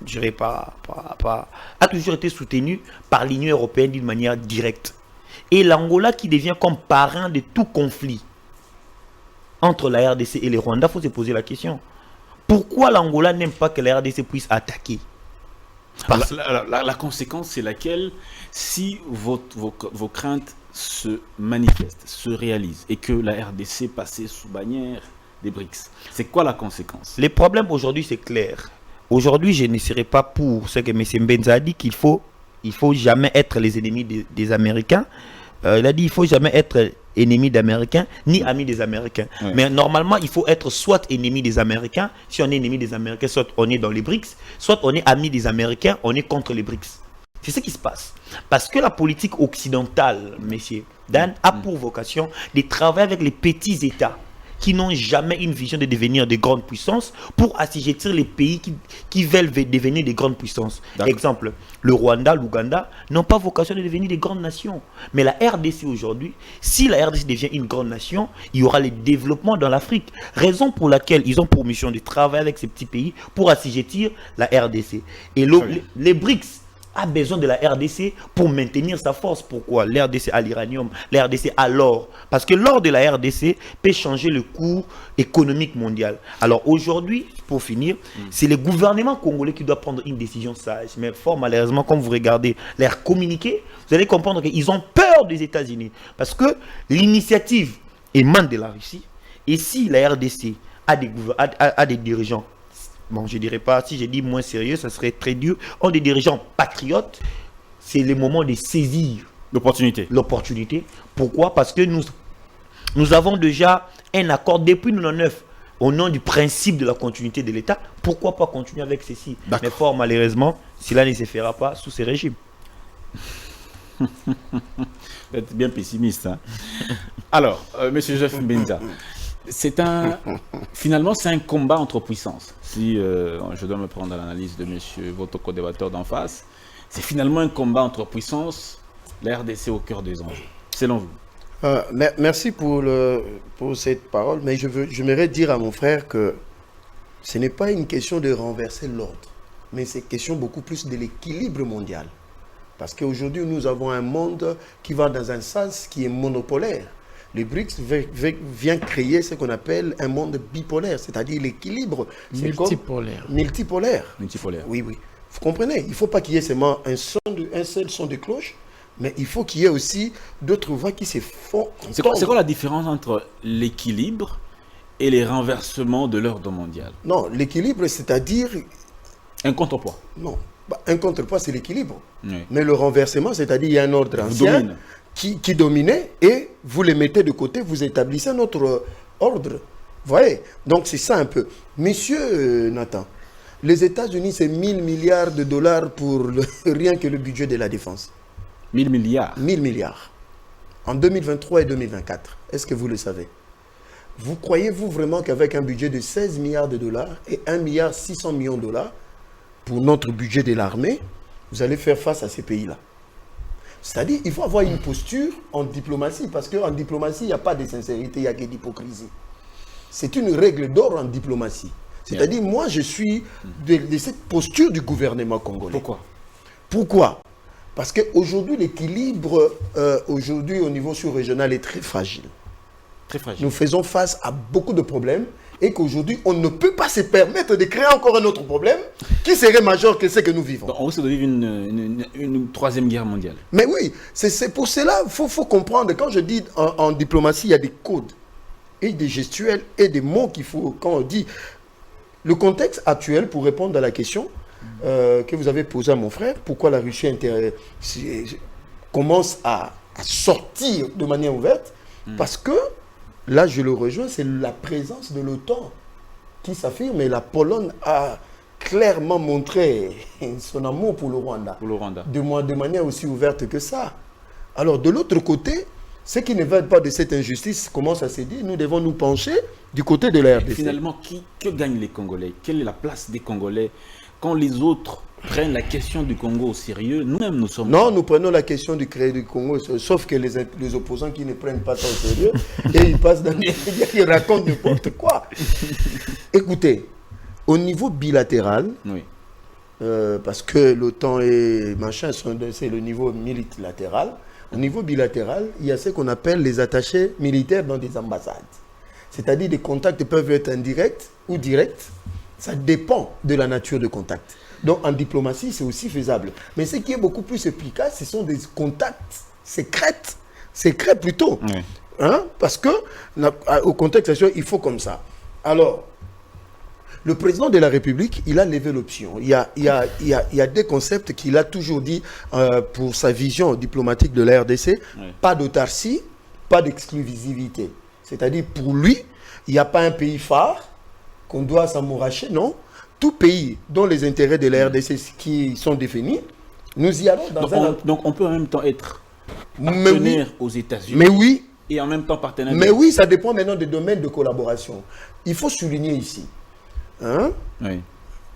je dirais a toujours été soutenu par l'Union européenne d'une manière directe. Et l'Angola qui devient comme parrain de tout conflit entre la RDC et le Rwanda, il faut se poser la question. Pourquoi l'Angola n'aime pas que la RDC puisse attaquer? La conséquence, c'est laquelle? Si vos craintes se manifestent, se réalisent, et que la RDC passait sous bannière des BRICS, c'est quoi la conséquence? Le problème aujourd'hui, c'est clair. Aujourd'hui, je ne serai pas pour ce que M. Mbenza a dit, qu'il faut jamais être les ennemis des Américains. Il a dit qu'il ne faut jamais être ennemi d'Américains, ni ami des Américains. Oui. Mais normalement, il faut être soit ennemi des Américains, si on est ennemi des Américains, soit on est dans les BRICS, soit on est ami des Américains, on est contre les BRICS. C'est ce qui se passe. Parce que la politique occidentale, messieurs, Dan, a pour vocation de travailler avec les petits États qui n'ont jamais une vision de devenir des grandes puissances pour assujettir les pays qui veulent devenir des grandes puissances. Exemple, le Rwanda, l'Ouganda n'ont pas vocation de devenir des grandes nations. Mais la RDC aujourd'hui, si la RDC devient une grande nation, il y aura le développement dans l'Afrique. Raison pour laquelle ils ont pour mission de travailler avec ces petits pays pour assujettir la RDC. Et les BRICS a besoin de la RDC pour maintenir sa force. Pourquoi? L'RDC a l'uranium, l'RDC a l'or. Parce que l'or de la RDC peut changer le cours économique mondial. Alors aujourd'hui, pour finir, c'est le gouvernement congolais qui doit prendre une décision sage. Mais fort malheureusement, quand vous regardez leur communiqué, vous allez comprendre qu'ils ont peur des États-Unis. Parce que l'initiative émane de la Russie. Et si la RDC a des dirigeants bon, je dirais pas, si j'ai dit moins sérieux, ça serait très dur, ont des dirigeants patriotes, c'est le moment de saisir l'opportunité. Pourquoi? Parce que nous avons déjà un accord depuis 1999 au nom du principe de la continuité de l'État. Pourquoi pas continuer avec ceci? Mais fort malheureusement, cela ne se fera pas sous ces régimes. Vous êtes bien pessimiste. Hein? Alors, Monsieur Joseph Mbinda, finalement, c'est un combat entre puissances. Si je dois me prendre à l'analyse de Monsieur votre co-débatteur d'en face, c'est finalement un combat entre puissances, la RDC au cœur des enjeux, selon vous. Merci pour cette parole, mais j'aimerais dire à mon frère que ce n'est pas une question de renverser l'ordre, mais c'est une question beaucoup plus de l'équilibre mondial. Parce qu'aujourd'hui, nous avons un monde qui va dans un sens qui est monopolaire. Le BRICS vient créer ce qu'on appelle un monde bipolaire, c'est-à-dire l'équilibre. Multipolaire. Multipolaire. Oui. Vous comprenez? Il ne faut pas qu'il y ait seulement un seul son de cloche, mais il faut qu'il y ait aussi d'autres voix qui se font. C'est quoi la différence entre l'équilibre et les renversements de l'ordre mondial? Non, l'équilibre, c'est-à-dire... Un contrepoids. Non, un contrepoids, c'est l'équilibre. Oui. Mais le renversement, c'est-à-dire il y a un ordre ancien qui dominait et vous les mettez de côté, vous établissez un autre ordre. Vous voyez? Donc c'est ça un peu. Monsieur Nathan, les États-Unis, c'est 1000 milliards de dollars pour rien que le budget de la défense. 1000 milliards. 1000 milliards. En 2023 et 2024. Est-ce que vous le savez? Vous croyez-vous vraiment qu'avec un budget de 16 milliards de dollars et 1 milliard 600 millions de dollars pour notre budget de l'armée, vous allez faire face à ces pays-là? C'est-à-dire, il faut avoir une posture en diplomatie, parce qu'en diplomatie, il n'y a pas de sincérité, il n'y a que d'hypocrisie. C'est une règle d'or en diplomatie. C'est-à-dire, moi, je suis de cette posture du gouvernement congolais. Pourquoi? Parce qu'aujourd'hui, l'équilibre aujourd'hui au niveau sous-régional est très fragile. Très fragile. Nous faisons face à beaucoup de problèmes et qu'aujourd'hui, on ne peut pas se permettre de créer encore un autre problème qui serait majeur que ce que nous vivons. Donc, on risque de vivre une troisième guerre mondiale. Mais oui, c'est pour cela qu'il faut comprendre. Quand je dis en diplomatie, il y a des codes et des gestuels et des mots qu'il faut, quand on dit... Le contexte actuel, pour répondre à la question que vous avez posée à mon frère, pourquoi la Russie commence à sortir de manière ouverte, parce que, là je le rejoins, c'est la présence de l'OTAN qui s'affirme, et la Pologne a clairement montré son amour pour le Rwanda. De manière aussi ouverte que ça. Alors de l'autre côté, ceux qui ne veulent pas de cette injustice commencent à se dire, nous devons nous pencher du côté de la RDC. Finalement, que gagnent les Congolais? Quelle est la place des Congolais quand les autres prennent la question du Congo au sérieux? Nous-mêmes, nous sommes... Non, nous prenons la question du Congo, sauf que les opposants qui ne prennent pas ça au sérieux, et ils passent dans les médias, ils racontent n'importe quoi. Écoutez, au niveau bilatéral, oui. Parce que l'OTAN et machin, c'est le niveau multilatéral. Au niveau bilatéral, il y a ce qu'on appelle les attachés militaires dans des ambassades. C'est-à-dire des contacts peuvent être indirects ou directs. Ça dépend de la nature de contact. Donc en diplomatie, c'est aussi faisable. Mais ce qui est beaucoup plus efficace, ce sont des contacts secrets plutôt. Oui. Hein? Parce que au contexte actuel, il faut comme ça. Alors, le président de la République, il a levé l'option. Il y a des concepts qu'il a toujours dit pour sa vision diplomatique de la RDC. Oui. Pas d'autarcie, pas d'exclusivité. C'est-à-dire, pour lui, il n'y a pas un pays phare qu'on doit s'amouracher, non. Tout pays dont les intérêts de la RDC qui sont définis, nous y allons dans donc on peut en même temps être partenaire aux États-Unis. Mais oui. Et en même temps partenaire. Mais oui, ça dépend maintenant des domaines de collaboration. Il faut souligner ici. Hein? Oui.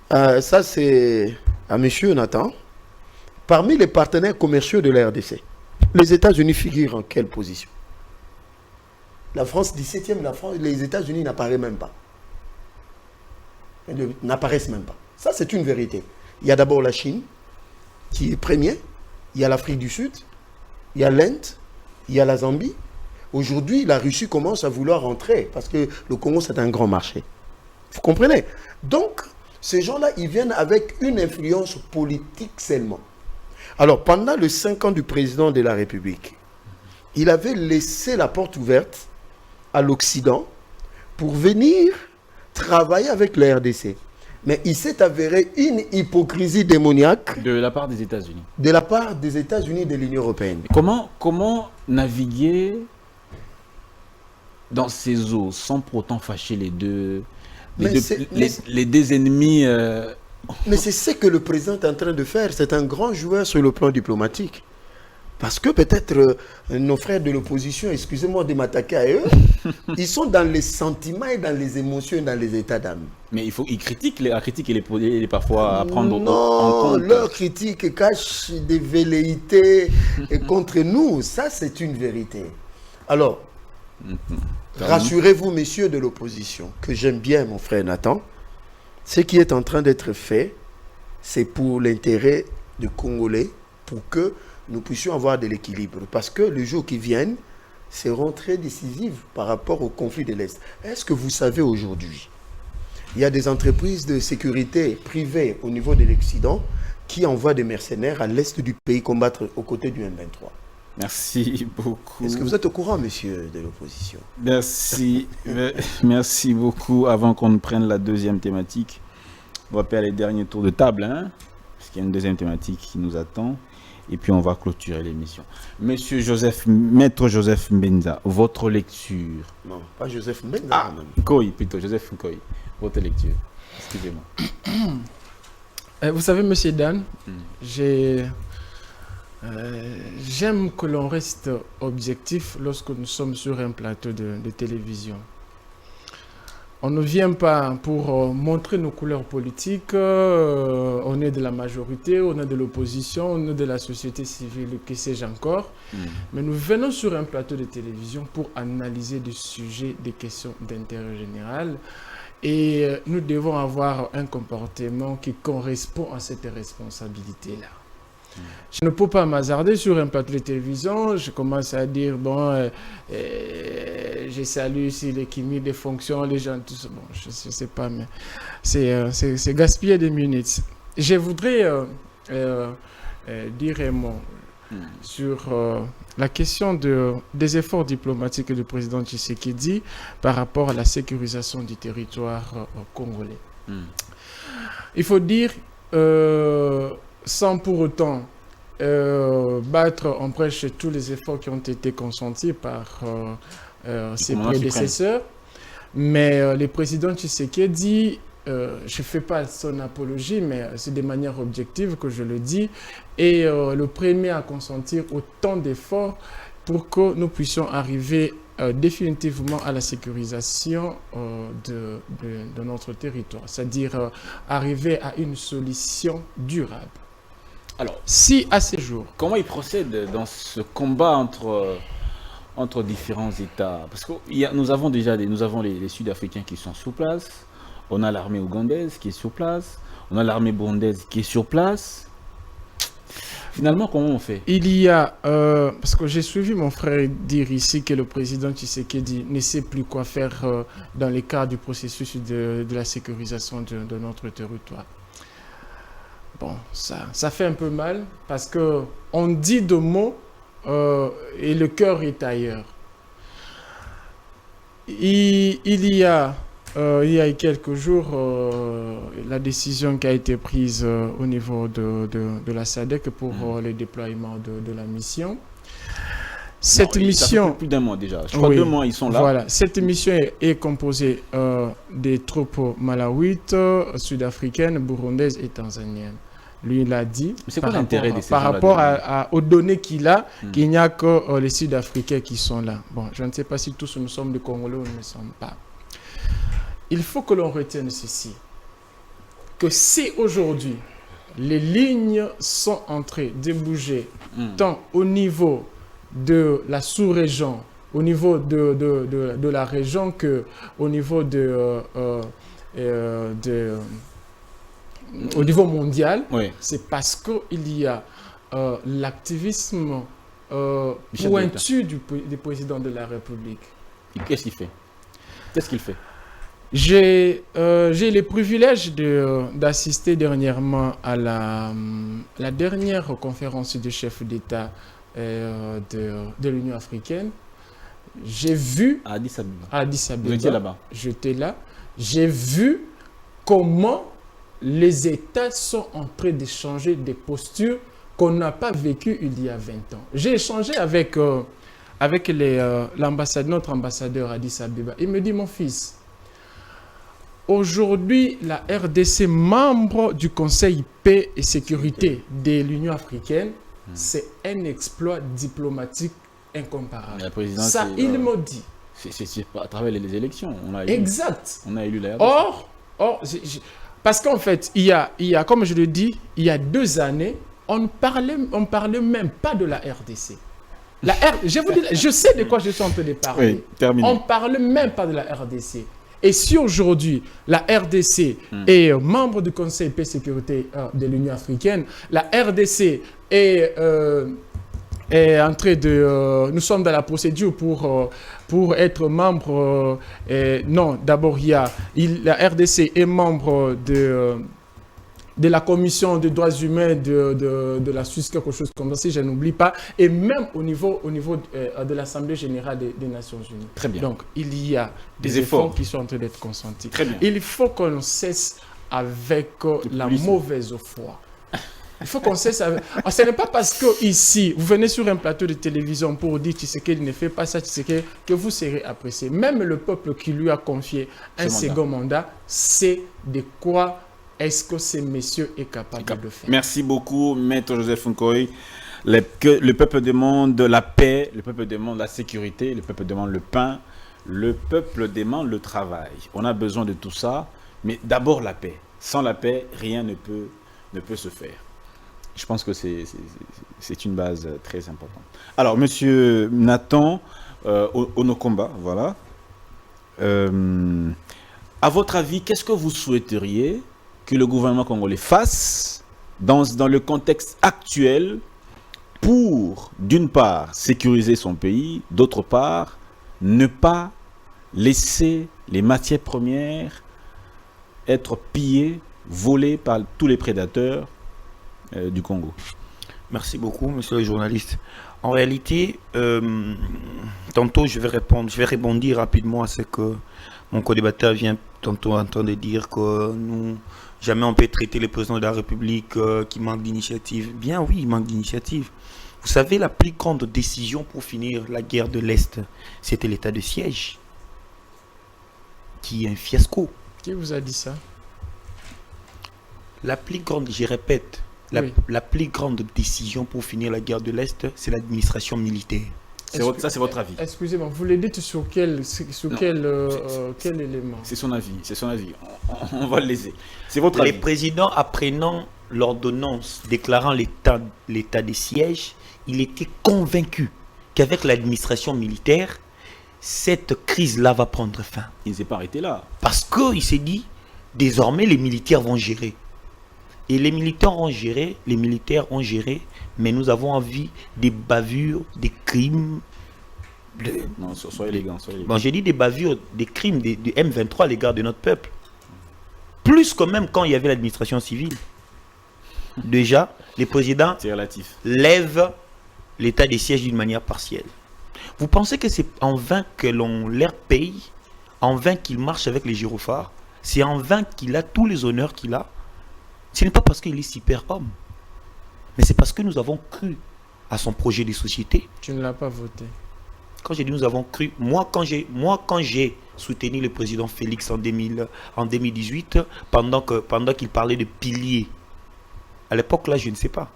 Ça, c'est à monsieur Nathan. Parmi les partenaires commerciaux de la RDC, les États-Unis figurent en quelle position? La France 17e, les États-Unis n'apparaissent même pas. N'apparaissent même pas. Ça, c'est une vérité. Il y a d'abord la Chine, qui est premier. Il y a l'Afrique du Sud. Il y a l'Inde. Il y a la Zambie. Aujourd'hui, la Russie commence à vouloir rentrer, parce que le Congo, c'est un grand marché. Vous comprenez? Donc, ces gens-là, ils viennent avec une influence politique seulement. Alors, pendant les 5 ans du président de la République, il avait laissé la porte ouverte à l'Occident pour venir travailler avec la RDC. Mais il s'est avéré une hypocrisie démoniaque De la part des États-Unis. de la part des États-Unis et de l'Union européenne. Comment naviguer dans ces eaux sans pour autant fâcher les deux ennemis Mais c'est ce que le président est en train de faire. C'est un grand joueur sur le plan diplomatique. Parce que peut-être nos frères de l'opposition, excusez-moi de m'attaquer à eux, ils sont dans les sentiments et dans les émotions et dans les états d'âme. Mais ils critiquent, la critique elle est parfois à prendre en Non, compte. leur critique cache des velléités et contre nous. Ça, c'est une vérité. Alors, rassurez-vous, messieurs de l'opposition, que j'aime bien mon frère Nathan. Ce qui est en train d'être fait, c'est pour l'intérêt des Congolais, pour que nous puissions avoir de l'équilibre. Parce que les jours qui viennent seront très décisifs par rapport au conflit de l'Est. Est-ce que vous savez aujourd'hui, il y a des entreprises de sécurité privées au niveau de l'Occident qui envoient des mercenaires à l'Est du pays combattre aux côtés du M23. Merci beaucoup. Est-ce que vous êtes au courant, messieurs de l'opposition? Merci. Merci beaucoup. Avant qu'on ne prenne la deuxième thématique, on va faire les derniers tours de table, hein, parce qu'il y a une deuxième thématique qui nous attend. Et puis on va clôturer l'émission. Monsieur Maître Joseph Mbenza, votre lecture. Non, pas Joseph Mbenza. Nkoy, plutôt, Joseph Nkoy. Votre lecture. Excusez-moi. Vous savez, monsieur Dan, j'aime que l'on reste objectif lorsque nous sommes sur un plateau de télévision. On ne vient pas pour montrer nos couleurs politiques, on est de la majorité, on est de l'opposition, on est de la société civile, que sais-je encore. Mais nous venons sur un plateau de télévision pour analyser des sujets, des questions d'intérêt général. Et nous devons avoir un comportement qui correspond à cette responsabilité-là. Je ne peux pas m'hasarder sur un plateau de télévision, je commence à dire, bon, je salue si les chimiques des fonctions, les gens, tout ça. Bon, je ne sais pas, mais c'est gaspiller des minutes. Je voudrais dire un mot sur la question des efforts diplomatiques du président Tshisekedi par rapport à la sécurisation du territoire congolais. Il faut dire... sans pour autant battre en brèche tous les efforts qui ont été consentis par ses prédécesseurs. Mais le président Tshisekedi, je ne fais pas son apologie, mais c'est de manière objective que je le dis, est le premier à consentir autant d'efforts pour que nous puissions arriver définitivement à la sécurisation de notre territoire, c'est-à-dire arriver à une solution durable. Alors, si à ces jours... Comment il procède dans ce combat entre différents États? Parce que nous avons déjà les Sud-Africains qui sont sur place, on a l'armée ougandaise qui est sur place, on a l'armée burundaise qui est sur place. Finalement, comment on fait? Il y a, parce que j'ai suivi mon frère dire ici que le président Tshisekedi ne sait plus quoi faire dans le cadre du processus de la sécurisation de notre territoire. Bon, ça fait un peu mal parce qu'on dit de mots et le cœur est ailleurs. Il y a quelques jours, la décision qui a été prise au niveau de la SADC pour le déploiement de la mission. Cette mission... Ça fait plus d'un mois déjà. Je crois 2 mois, ils sont là. Voilà. Cette mission est composée des troupes malawites, sud-africaines, burundaises et tanzaniennes. Lui, il a dit, c'est quoi l'intérêt de ces par rapport aux données qu'il a, qu'il n'y a que les Sud-Africains qui sont là. Bon, je ne sais pas si tous nous sommes des Congolais ou nous ne sommes pas. Il faut que l'on retienne ceci, que si aujourd'hui, les lignes sont en train de bouger, tant au niveau de la sous-région, au niveau de la région, qu'au niveau au niveau mondial, oui. C'est parce qu'il y a l'activisme pointu du président de la République. Qu'est-ce qu'il fait? Qu'est-ce qu'il fait? J'ai le privilège d'assister dernièrement à la dernière conférence des chefs d'État de l'Union africaine. J'ai vu... À Addis Abeba. À Addis Abeba. Vous étiez là-bas? J'étais là. J'ai vu comment les États sont en train de changer des postures qu'on n'a pas vécues il y a 20 ans. J'ai échangé avec notre ambassadeur Addis Abeba. Il me dit, mon fils, aujourd'hui, la RDC, membre du Conseil paix et sécurité de l'Union africaine, c'est un exploit diplomatique incomparable. Ça, il me dit. C'est à travers les élections. Exact. On a élu la RDC. Parce qu'en fait, il y a, comme je le dis, il y a 2 années, on parlait même pas de la RDC. Je sais de quoi je suis en train de parler. Oui, terminé. On ne parle même pas de la RDC. Et si aujourd'hui, la RDC est membre du Conseil paix et sécurité de l'Union africaine, la RDC est en train de... nous sommes dans la procédure pour être membre... non, d'abord, la RDC est membre de la Commission des droits humains de la Suisse, quelque chose comme ça, si je n'oublie pas, et même au niveau de l'Assemblée générale des Nations Unies. Très bien. Donc, il y a des efforts qui sont en train d'être consentis. Très bien. Il faut qu'on cesse avec la mauvaise foi. Il faut qu'on cesse avec... Ce n'est pas parce que ici, vous venez sur un plateau de télévision pour dire Tshisekedi ne fait pas ça, Tshisekedi, que vous serez apprécié. Même le peuple qui lui a confié un second mandat sait de quoi est-ce que ce monsieur est capable de faire. Merci beaucoup, Maître Joseph Nkoy. Le peuple demande la paix, le peuple demande la sécurité, le peuple demande le pain, le peuple demande le travail. On a besoin de tout ça, mais d'abord la paix. Sans la paix, rien ne peut se faire. Je pense que c'est une base très importante. Alors, monsieur Nathan Onokomba, voilà. À votre avis, qu'est-ce que vous souhaiteriez que le gouvernement congolais fasse dans le contexte actuel pour, d'une part, sécuriser son pays, d'autre part, ne pas laisser les matières premières être pillées, volées par tous les prédateurs du Congo? Merci beaucoup, monsieur le journaliste. En réalité, tantôt je vais rebondir rapidement à ce que mon co-débatteur vient tantôt entendre dire que nous, jamais on peut traiter le président de la République qui manque d'initiative. Bien oui, il manque d'initiative. Vous savez, la plus grande décision pour finir la guerre de l'Est, c'était l'état de siège, qui est un fiasco. Qui vous a dit ça? La plus grande, je répète, la plus grande décision pour finir la guerre de l'Est, c'est l'administration militaire. Ça, c'est votre avis. Excusez-moi, vous le dites sur quel élément? C'est son avis, c'est son avis. On va le laisser. C'est votre avis. Les présidents, apprenant l'ordonnance déclarant l'état de siège, il était convaincu qu'avec l'administration militaire, cette crise-là va prendre fin. Il ne s'est pas arrêté là. Parce qu'il s'est dit, désormais, les militaires vont gérer. Et les militaires ont géré, mais nous avons envie des bavures, des crimes. Non, soyez élégant. Bon, j'ai dit des bavures, des crimes de M23 à l'égard de notre peuple. Plus que même quand il y avait l'administration civile. Déjà, les présidents lèvent l'état des sièges d'une manière partielle. Vous pensez que c'est en vain que l'on leur paye, en vain qu'il marche avec les gyrophares, c'est en vain qu'il a tous les honneurs qu'il a? Ce n'est pas parce qu'il est super-homme, mais c'est parce que nous avons cru à son projet de société. Tu ne l'as pas voté. Quand j'ai dit nous avons cru, moi quand j'ai soutenu le président Félix en 2018, pendant qu'il parlait de piliers, à l'époque là je ne sais pas,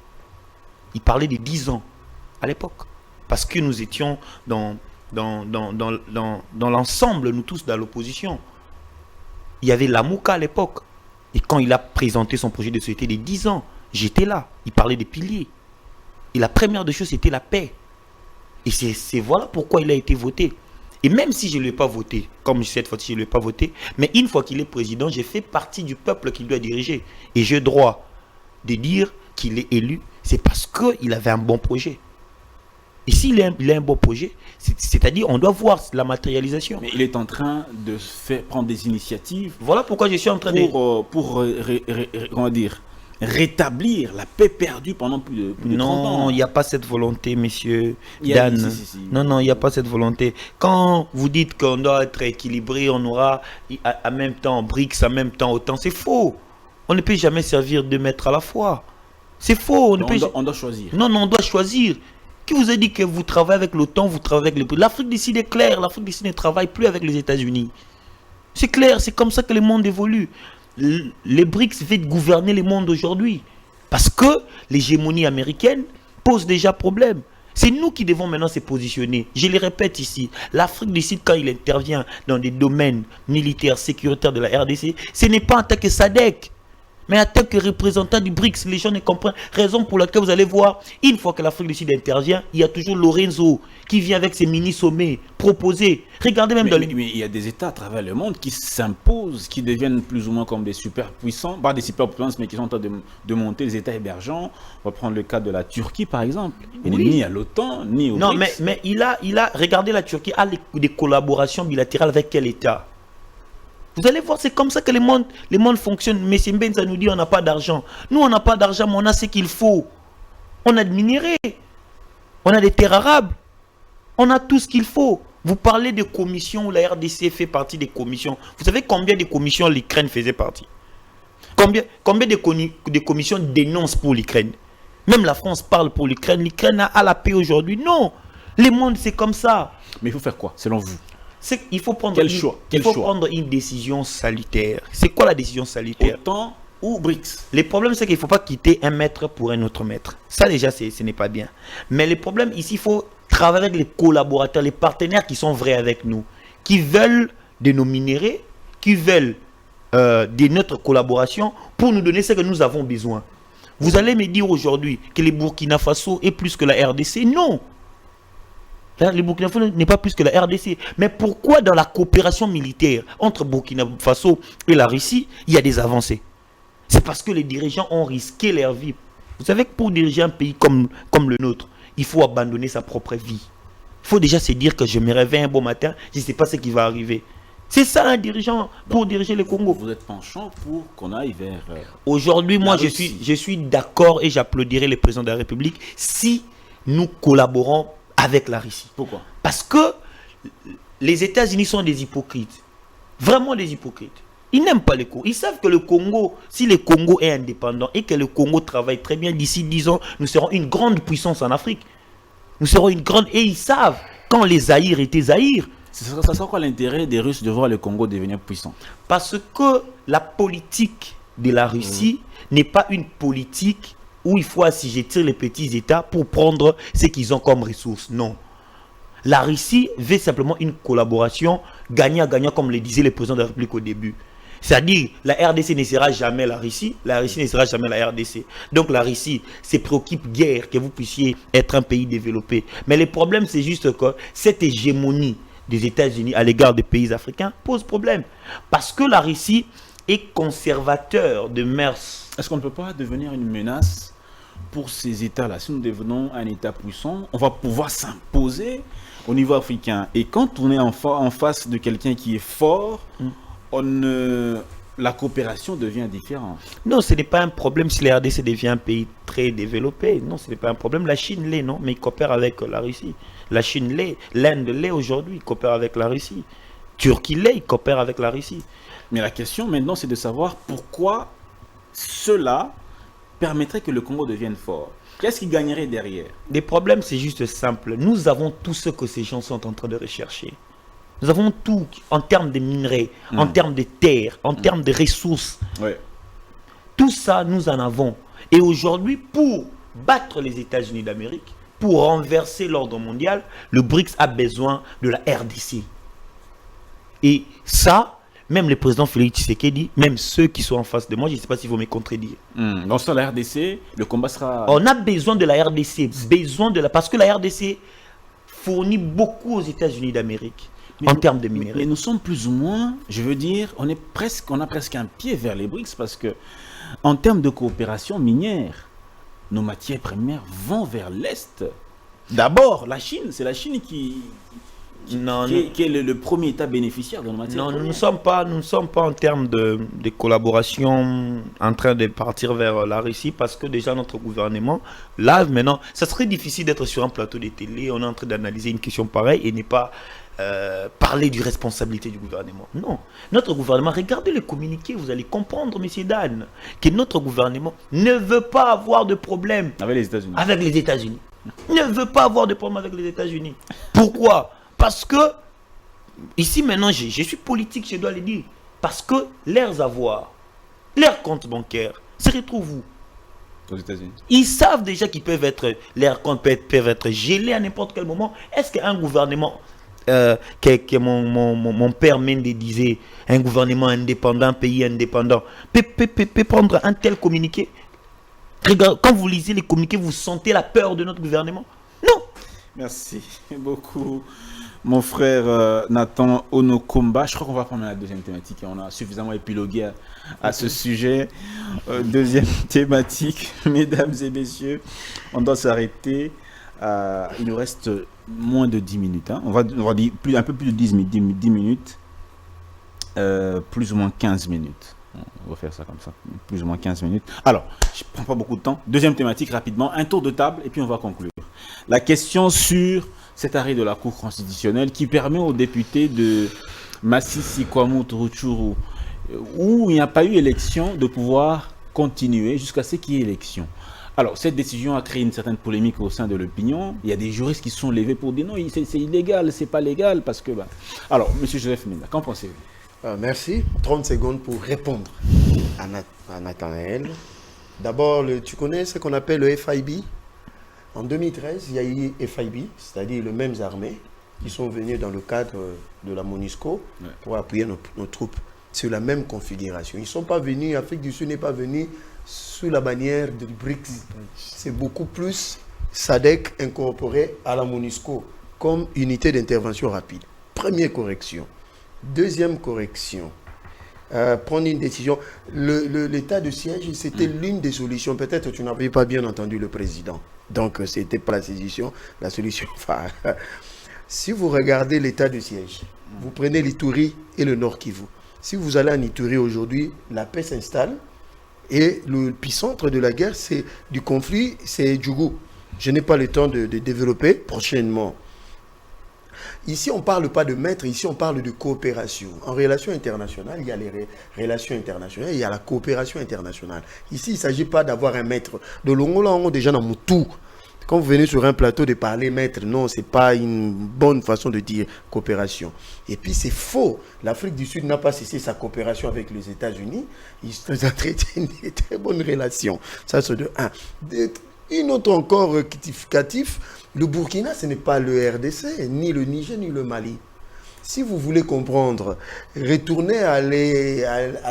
il parlait de 10 ans, à l'époque, parce que nous étions dans l'ensemble, nous tous dans l'opposition. Il y avait la Mouka à l'époque. Et quand il a présenté son projet de société de 10 ans, j'étais là. Il parlait des piliers. Et la première des choses, c'était la paix. Et c'est voilà pourquoi il a été voté. Et même si je ne l'ai pas voté, comme cette fois-ci je ne l'ai pas voté, mais une fois qu'il est président, j'ai fait partie du peuple qu'il doit diriger. Et j'ai le droit de dire qu'il est élu, c'est parce qu'il avait un bon projet. Et s'il a un bon projet, c'est-à-dire on doit voir la matérialisation. Mais il est en train de prendre des initiatives. Voilà pourquoi je suis en train pour rétablir la paix perdue pendant plus de 30 ans. Non, il n'y a pas cette volonté, monsieur Dan. Non, il n'y a pas cette volonté. Quand vous dites qu'on doit être équilibré, on aura en même temps BRICS, en même temps OTAN, c'est faux. On ne peut jamais servir 2 maîtres à la fois. C'est faux. On doit choisir. Non, on doit choisir. Qui vous a dit que vous travaillez avec l'OTAN, vous travaillez avec les... L'Afrique du Sud est claire. L'Afrique du Sud ne travaille plus avec les États-Unis. C'est clair, c'est comme ça que le monde évolue. Les BRICS veulent gouverner le monde aujourd'hui. Parce que l'hégémonie américaine pose déjà problème. C'est nous qui devons maintenant se positionner. Je le répète ici, l'Afrique du Sud, quand il intervient dans des domaines militaires, sécuritaires de la RDC, ce n'est pas en tant que SADC, mais en tant que représentant du BRICS. Les gens ne comprennent. Raison pour laquelle vous allez voir, une fois que l'Afrique du Sud intervient, il y a toujours Lorenzo qui vient avec ses mini-sommets proposés. Regardez même mais il y a des États à travers le monde qui s'imposent, qui deviennent plus ou moins comme des superpuissants, pas des superpuissances, mais qui sont en train de monter les États émergents. On va prendre le cas de la Turquie, par exemple. Il n'est ni à l'OTAN, ni au Non, BRICS. mais il a, regardez, la Turquie a des collaborations bilatérales avec quel État? Vous allez voir, c'est comme ça que le monde fonctionne. Mais Mbenza nous dit on n'a pas d'argent. Nous, on n'a pas d'argent, mais on a ce qu'il faut. On a de minéraux. On a des terres arables. On a tout ce qu'il faut. Vous parlez de commissions où la RDC fait partie des commissions. Vous savez combien de commissions l'Ukraine faisait partie? Combien de commissions dénoncent pour l'Ukraine? Même la France parle pour l'Ukraine. L'Ukraine a la paix aujourd'hui. Non. Le monde, c'est comme ça. Mais il faut faire quoi, selon vous? Il faut prendre prendre une décision salutaire. C'est quoi la décision salutaire? OTAN ou BRICS? Le problème, c'est qu'il ne faut pas quitter un maître pour un autre maître. Ça, déjà, ce n'est pas bien. Mais le problème, ici, il faut travailler avec les collaborateurs, les partenaires qui sont vrais avec nous, qui veulent de nos minéraux, qui veulent de notre collaboration pour nous donner ce que nous avons besoin. Vous allez me dire aujourd'hui que le Burkina Faso est plus que la RDC? Non. Le Burkina Faso n'est pas plus que la RDC. Mais pourquoi dans la coopération militaire entre Burkina Faso et la Russie, il y a des avancées? C'est parce que les dirigeants ont risqué leur vie. Vous savez que pour diriger un pays comme le nôtre, il faut abandonner sa propre vie. Il faut déjà se dire que je me réveille un bon matin, je ne sais pas ce qui va arriver. C'est ça un dirigeant pour diriger le Congo. Vous êtes penchant pour qu'on aille vers... Aujourd'hui, moi, je suis d'accord et j'applaudirai le président de la République si nous collaborons avec la Russie. Pourquoi? Parce que les États-Unis sont des hypocrites. Vraiment des hypocrites. Ils n'aiment pas le Congo. Ils savent que le Congo, si le Congo est indépendant et que le Congo travaille très bien, d'ici 10 ans, nous serons une grande puissance en Afrique. Nous serons une grande... Et ils savent, quand les Zaïre étaient Zaïre... Ça sera quoi l'intérêt des Russes de voir le Congo devenir puissant? Parce que la politique de la Russie n'est pas une politique où il faut assujettir les petits États pour prendre ce qu'ils ont comme ressources. Non. La Russie veut simplement une collaboration gagnant-gagnant, comme le disait le président de la République au début. C'est-à-dire, la RDC ne sera jamais la Russie ne sera jamais la RDC. Donc la Russie se préoccupe guère que vous puissiez être un pays développé. Mais le problème, c'est juste que cette hégémonie des États-Unis à l'égard des pays africains pose problème. Parce que la Russie est conservateur de mœurs. Est-ce qu'on ne peut pas devenir une menace pour ces États-là? Si nous devenons un État puissant, on va pouvoir s'imposer au niveau africain. Et quand on est en face de quelqu'un qui est fort, la coopération devient différente. Non, ce n'est pas un problème si la RDC devient un pays très développé. Non, ce n'est pas un problème. La Chine l'est, non, mais il coopère avec la Russie. La Chine l'est, l'Inde l'est aujourd'hui, il coopère avec la Russie. Turquie l'est, il coopère avec la Russie. Mais la question maintenant, c'est de savoir pourquoi cela permettrait que le Congo devienne fort. Qu'est-ce qui gagnerait derrière? Les problèmes, c'est juste simple. Nous avons tout ce que ces gens sont en train de rechercher. Nous avons tout en termes de minerais, en termes de terres, en termes de ressources. Ouais. Tout ça, nous en avons. Et aujourd'hui, pour battre les États-Unis d'Amérique, pour renverser l'ordre mondial, le BRICS a besoin de la RDC. Et ça, même le président Félix Tshisekedi, même ceux qui sont en face de moi, je ne sais pas s'ils vont me contredire. Donc sur la RDC, le combat sera... On a besoin de la RDC, parce que la RDC fournit beaucoup aux États-Unis d'Amérique en termes de minerais. Mais nous sommes plus ou moins, je veux dire, on a presque un pied vers les BRICS parce que en termes de coopération minière, nos matières premières vont vers l'Est. D'abord, la Chine, c'est la Chine qui est le premier État bénéficiaire de nos matières premières. Non, nous ne sommes pas en termes de collaboration en train de partir vers la Russie parce que déjà notre gouvernement, là maintenant, ça serait difficile d'être sur un plateau de télé, on est en train d'analyser une question pareille et ne pas parler du responsabilité du gouvernement. Non. Notre gouvernement, regardez les communiqués, vous allez comprendre, messieurs Dan, que notre gouvernement ne veut pas avoir de problème avec les États-Unis. Avec les États-Unis. Ne veut pas avoir de problème avec les États-Unis. Pourquoi? Parce que, ici maintenant, je suis politique, je dois le dire. Parce que leurs avoirs, leurs comptes bancaires se retrouvent où? Aux États-Unis. Ils savent déjà qu'ils peuvent être, leurs comptes peuvent être gelés à n'importe quel moment. Est-ce qu'un gouvernement, que mon père Mende disait, un gouvernement indépendant, un pays indépendant, peut prendre un tel communiqué? Regarde, quand vous lisez les communiqués, vous sentez la peur de notre gouvernement? Non. Merci beaucoup, mon frère Nathan Onokomba. Je crois qu'on va prendre la deuxième thématique. On a suffisamment épilogué à ce sujet. Deuxième thématique, mesdames et messieurs, on doit s'arrêter. Il nous reste moins de 10 minutes. Hein. On va dire un peu plus de 10 minutes. Plus ou moins 15 minutes. On va faire ça comme ça. Plus ou moins 15 minutes. Alors, je ne prends pas beaucoup de temps. Deuxième thématique, rapidement. Un tour de table et puis on va conclure. La question sur cet arrêt de la Cour constitutionnelle qui permet aux députés de Masisi, Kwamouth, Rutshuru, où il n'y a pas eu élection, de pouvoir continuer jusqu'à ce qu'il y ait élection. Alors, cette décision a créé une certaine polémique au sein de l'opinion. Il y a des juristes qui se sont levés pour dire non, c'est illégal, c'est pas légal, parce que... Alors, M. Joseph Menda, qu'en pensez-vous? Merci. 30 secondes pour répondre à Nathanaël. D'abord, tu connais ce qu'on appelle le FIB? En 2013, il y a eu FIB, c'est-à-dire les mêmes armées qui sont venues dans le cadre de la MONUSCO pour appuyer nos troupes sur la même configuration. Ils ne sont pas venus, l'Afrique du Sud n'est pas venue sous la bannière du BRICS. C'est beaucoup plus SADC incorporé à la MONUSCO comme unité d'intervention rapide. Première correction. Deuxième correction. Prendre une décision. L'état de siège, c'était l'une des solutions. Peut-être tu n'avais pas bien entendu le président. Donc, c'était pas la solution phare. Si vous regardez l'état de siège, vous prenez l'Ituri et le Nord Kivu. Si vous allez en Ituri aujourd'hui, la paix s'installe et l'épicentre de la guerre, c'est du conflit, c'est Djougou. Je n'ai pas le temps de développer prochainement. Ici, on ne parle pas de maître, ici, on parle de coopération. En relation internationale, il y a les relations internationales, il y a la coopération internationale. Ici, il ne s'agit pas d'avoir un maître. De Longola, on déjà dans Moutou. Quand vous venez sur un plateau de parler maître, non, ce n'est pas une bonne façon de dire coopération. Et puis, c'est faux. L'Afrique du Sud n'a pas cessé sa coopération avec les États-Unis. Ils entretiennent des très bonnes relations. Ça, c'est de un. Une autre encore rectificatif, le Burkina, ce n'est pas le RDC, ni le Niger, ni le Mali. Si vous voulez comprendre, retournez à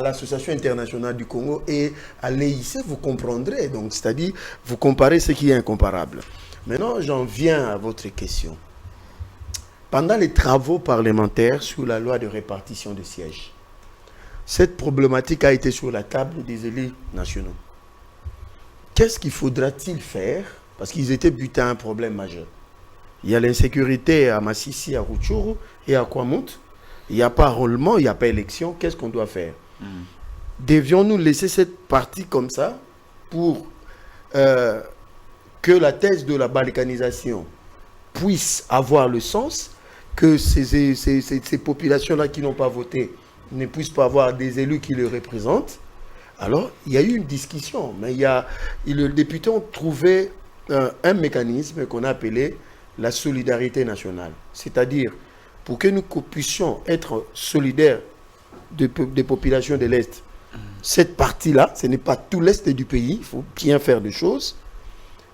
l'Association internationale du Congo et à l'EIC, vous comprendrez. Donc, c'est-à-dire, vous comparez ce qui est incomparable. Maintenant, j'en viens à votre question. Pendant les travaux parlementaires sur la loi de répartition des sièges, cette problématique a été sur la table des élus nationaux. Qu'est-ce qu'il faudra-t-il faire? Parce qu'ils étaient butés à un problème majeur. Il y a l'insécurité à Masisi, à Rutshuru et à Kwamouth. Il n'y a pas roulement, il n'y a pas élection. Qu'est-ce qu'on doit faire? Devions-nous laisser cette partie comme ça pour que la thèse de la balkanisation puisse avoir le sens, que ces populations-là qui n'ont pas voté ne puissent pas avoir des élus qui les représentent? Alors, il y a eu une discussion, mais le député a trouvé un mécanisme qu'on a appelé la solidarité nationale. C'est-à-dire, pour que nous puissions être solidaires des populations de l'Est, cette partie-là, ce n'est pas tout l'Est du pays, il faut bien faire des choses.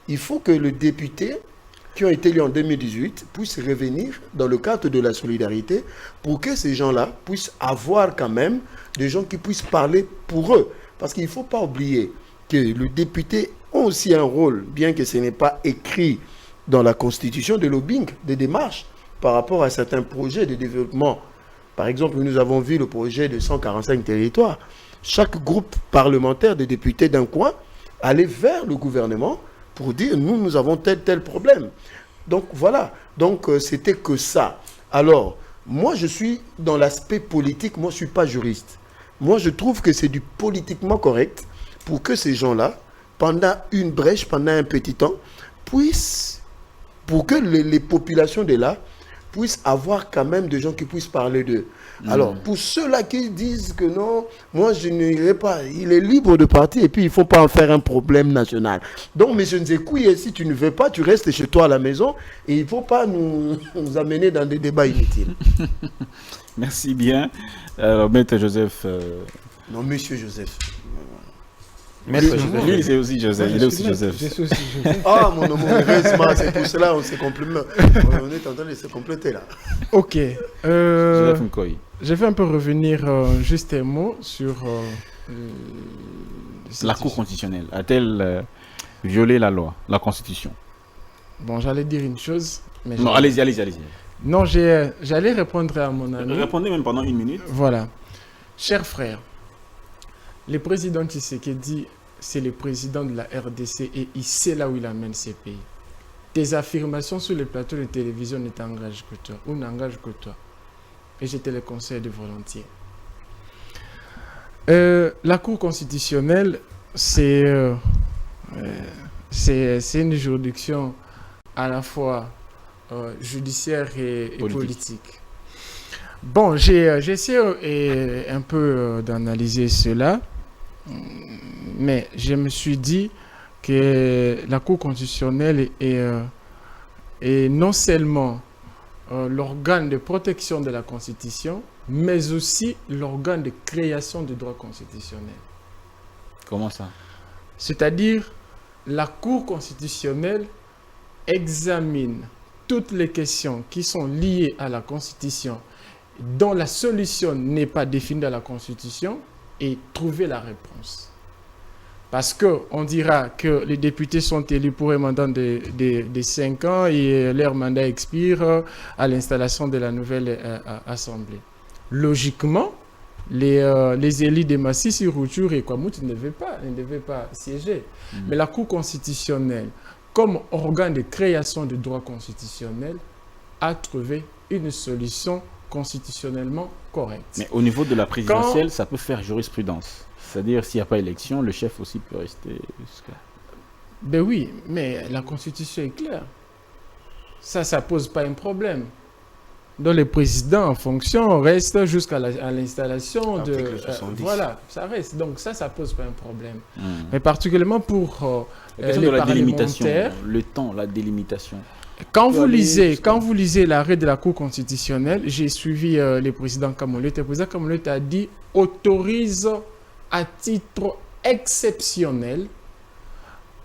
Il faut que les députés qui ont été élus en 2018 puissent revenir dans le cadre de la solidarité pour que ces gens-là puissent avoir quand même des gens qui puissent parler pour eux. Parce qu'il ne faut pas oublier que les députés ont aussi un rôle, bien que ce n'est pas écrit dans la Constitution, de lobbying, de démarches par rapport à certains projets de développement. Par exemple, nous avons vu le projet de 145 territoires. Chaque groupe parlementaire de députés d'un coin allait vers le gouvernement pour dire nous avons tel problème. Donc voilà, c'était que ça. Alors, moi je suis dans l'aspect politique, moi je ne suis pas juriste. Moi, je trouve que c'est du politiquement correct pour que ces gens-là, pendant une brèche, pendant un petit temps, puissent, pour que les populations de là puissent avoir quand même des gens qui puissent parler d'eux. Alors, pour ceux-là qui disent que non, moi je n'irai pas, il est libre de partir et puis il ne faut pas en faire un problème national. Donc, M. Nzekouye, si tu ne veux pas, tu restes chez toi à la maison et il ne faut pas nous amener dans des débats inutiles. Merci bien. Alors, Maître Joseph. Non, Monsieur Joseph. Maître Joseph. Lui, c'est aussi Joseph. Il est aussi Joseph. Je suis aussi Joseph. Ah, mon amour, heureusement, c'est pour cela, on s'est complété. On est en train de se compléter là. Ok. Joseph Nkoy. Je vais un peu revenir juste un mot sur La Cour constitutionnelle a-t-elle violé la loi, la Constitution? Bon, j'allais dire une chose. Mais Non, allez-y. Non, j'allais répondre à mon ami. Répondez même pendant 1 minute. Voilà. Chers frères, le président Tshisekedi, c'est le président de la RDC et il sait là où il amène ses pays. Tes affirmations sur les plateaux de télévision ne t'engagent que toi, ou n'engagent que toi. Et je te le conseille de volontiers. La Cour constitutionnelle, c'est une juridiction à la fois judiciaire et politique. Bon, j'ai essayé un peu d'analyser cela, mais je me suis dit que la Cour constitutionnelle est non seulement l'organe de protection de la Constitution, mais aussi l'organe de création du droit constitutionnel. Comment ça? C'est-à-dire, la Cour constitutionnelle examine toutes les questions qui sont liées à la Constitution, dont la solution n'est pas définie dans la Constitution, et trouver la réponse. Parce qu'on dira que les députés sont élus pour un mandat de 5 ans et leur mandat expire à l'installation de la nouvelle Assemblée. Logiquement, les élus de Masisi, Rutshuru et Kwamutu ne devaient pas siéger. Mais la Cour constitutionnelle, comme organe de création du droit constitutionnel, a trouvé une solution constitutionnellement correcte. Mais au niveau de la présidentielle, ça peut faire jurisprudence. C'est-à-dire, s'il n'y a pas élection, le chef aussi peut rester jusqu'à... Ben oui, mais la Constitution est claire. Ça pose pas un problème. Donc, le président en fonction reste jusqu'à l'installation de... voilà, ça reste. Donc, ça pose pas un problème. Mais particulièrement pour les parlementaires... Le temps, la délimitation. Quand vous lisez l'arrêt de la Cour constitutionnelle, j'ai suivi le président Kamolete. Le président Kamolete a dit « autorise à titre exceptionnel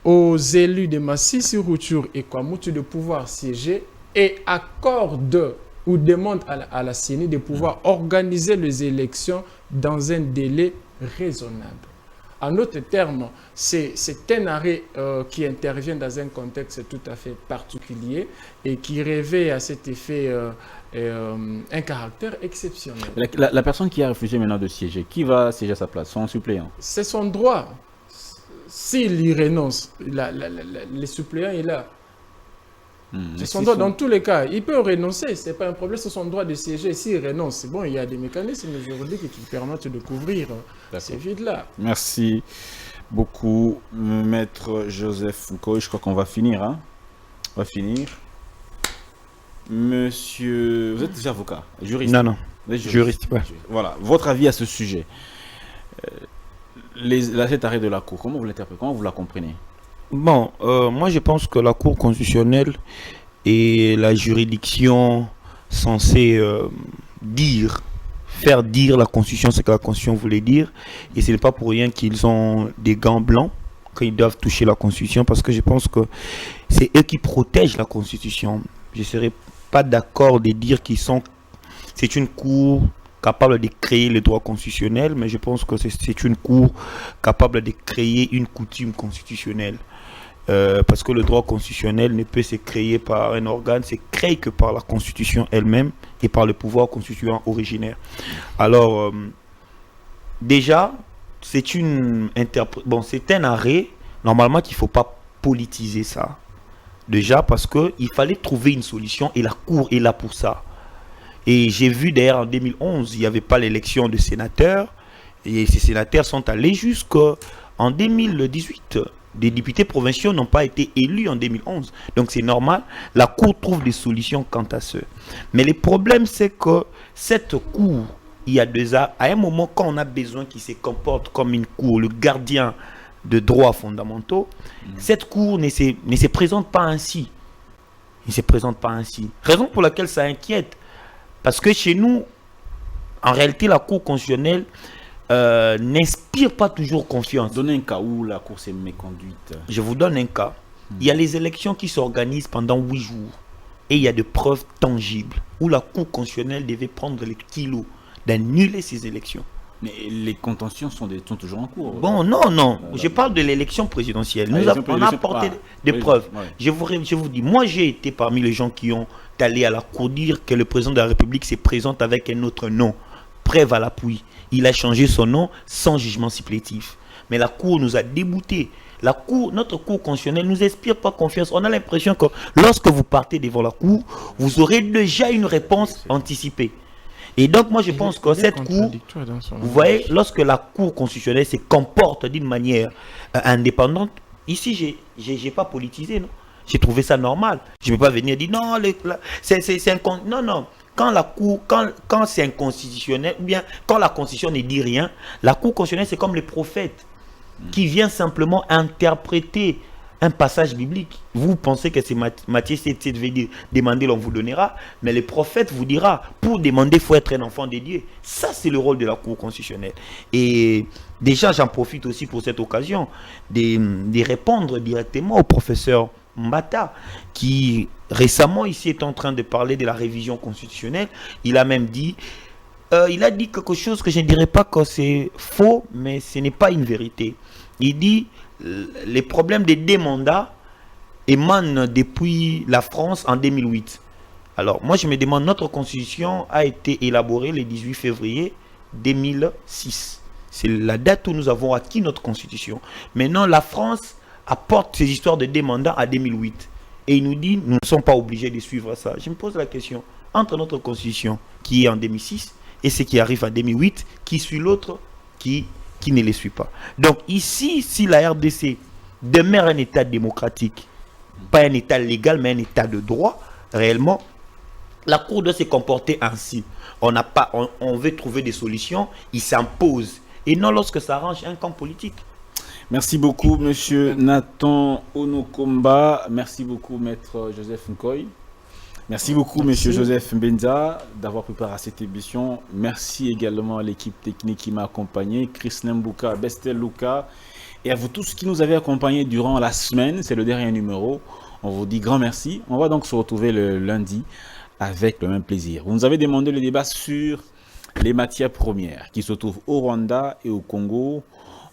aux élus de Masisi, Rutshuru et Kwamutu de pouvoir siéger et accorde ou demande à la CENI de pouvoir organiser les élections dans un délai raisonnable. » En d'autres termes, c'est un arrêt qui intervient dans un contexte tout à fait particulier et qui revêt à cet effet un caractère exceptionnel. La personne qui a refusé maintenant de siéger, qui va siéger à sa place? Son suppléant? C'est son droit. S'il y renonce, le suppléant est là. C'est son droit. Dans tous les cas, il peut renoncer, ce n'est pas un problème, c'est son droit de siéger. S'il renonce, c'est bon, il y a des mécanismes aujourd'hui qui permettent de couvrir ces vides-là. Merci beaucoup, Maître Joseph Nkoy. Je crois qu'on va finir. Hein? On va finir. Monsieur, vous êtes déjà avocat, juriste? Non, juriste. Ouais. Voilà, votre avis à ce sujet. Cet arrêt de la Cour, comment vous l'interprétez, comment vous la comprenez? Bon, moi je pense que la Cour constitutionnelle est la juridiction censée faire dire la Constitution ce que la Constitution voulait dire. Et ce n'est pas pour rien qu'ils ont des gants blancs quand ils doivent toucher la Constitution, parce que je pense que c'est eux qui protègent la Constitution. Je ne serais pas d'accord de dire c'est une Cour capable de créer le droit constitutionnel, mais je pense que c'est une Cour capable de créer une coutume constitutionnelle. Parce que le droit constitutionnel ne peut se créer par un organe, c'est créé que par la Constitution elle-même et par le pouvoir constituant originaire. Alors, déjà, c'est un arrêt, normalement qu'il ne faut pas politiser ça. Déjà parce qu'il fallait trouver une solution et la Cour est là pour ça. Et j'ai vu d'ailleurs en 2011, il n'y avait pas l'élection de sénateurs et ces sénateurs sont allés jusqu'en 2018. des députés provinciaux n'ont pas été élus en 2011. Donc c'est normal, la Cour trouve des solutions quant à ce. Mais le problème, c'est que cette Cour, il y a 2 ans, à un moment, quand on a besoin qu'il se comporte comme une Cour, le gardien de droits fondamentaux, cette Cour ne se présente pas ainsi. Il ne se présente pas ainsi. Raison pour laquelle ça inquiète. Parce que chez nous, en réalité, la Cour constitutionnelle n'inspire pas toujours confiance. Donnez un cas où la Cour s'est méconduite. Je vous donne un cas. Il y a les élections qui s'organisent pendant 8 jours. Et il y a des preuves tangibles où la Cour constitutionnelle devait prendre le kilo d'annuler ces élections. Mais les contentions sont toujours en cours. Bon, non. Je parle de l'élection présidentielle. On a apporté des preuves. Ouais. Je vous dis, moi j'ai été parmi les gens qui ont allé à la Cour dire que le président de la République se présente avec un autre nom. Preuve à l'appui. Il a changé son nom sans jugement supplétif. Mais la Cour nous a déboutés. Notre Cour constitutionnelle ne nous inspire pas confiance. On a l'impression que lorsque vous partez devant la Cour, vous aurez déjà une réponse anticipée. Et donc, moi, je pense que cette Cour, vous voyez, lorsque la Cour constitutionnelle se comporte d'une manière indépendante, ici, j'ai pas politisé, non. J'ai trouvé ça normal. Je ne vais pas venir dire, non, non. Quand c'est inconstitutionnel, ou bien quand la Constitution ne dit rien, la Cour constitutionnelle, c'est comme les prophètes qui vient simplement interpréter un passage biblique. Vous pensez que c'est Matthieu 7 veut dire demandez, l'on vous donnera, mais le prophète vous dira pour demander, il faut être un enfant de Dieu. Ça, c'est le rôle de la Cour constitutionnelle. Et déjà, j'en profite aussi pour cette occasion de répondre directement au professeur Mbata, qui récemment ici est en train de parler de la révision constitutionnelle. Il a même dit quelque chose que je ne dirais pas que c'est faux, mais ce n'est pas une vérité. Il dit les problèmes des 2 mandats émanent depuis la France en 2008. Alors, moi, je me demande, notre constitution a été élaborée le 18 février 2006. C'est la date où nous avons acquis notre constitution. Maintenant, la France apporte ces histoires de 2 mandats à 2008. Et il nous dit, nous ne sommes pas obligés de suivre ça. Je me pose la question, entre notre constitution qui est en 2006 et ce qui arrive en 2008, qui suit l'autre qui ne les suit pas. Donc ici, si la RDC demeure un État démocratique, pas un État légal, mais un État de droit, réellement, la Cour doit se comporter ainsi. On veut trouver des solutions, il s'impose. Et non lorsque ça arrange un camp politique. Merci beaucoup, Monsieur Nathan Onokomba. Merci beaucoup, Maître Joseph Nkoy. Merci beaucoup, Monsieur Joseph Mbenza, d'avoir préparé cette émission. Merci également à l'équipe technique qui m'a accompagné, Chris Nembuka, Bestel Luka, et à vous tous qui nous avez accompagnés durant la semaine. C'est le dernier numéro. On vous dit grand merci. On va donc se retrouver le lundi avec le même plaisir. Vous nous avez demandé le débat sur les matières premières qui se trouvent au Rwanda et au Congo.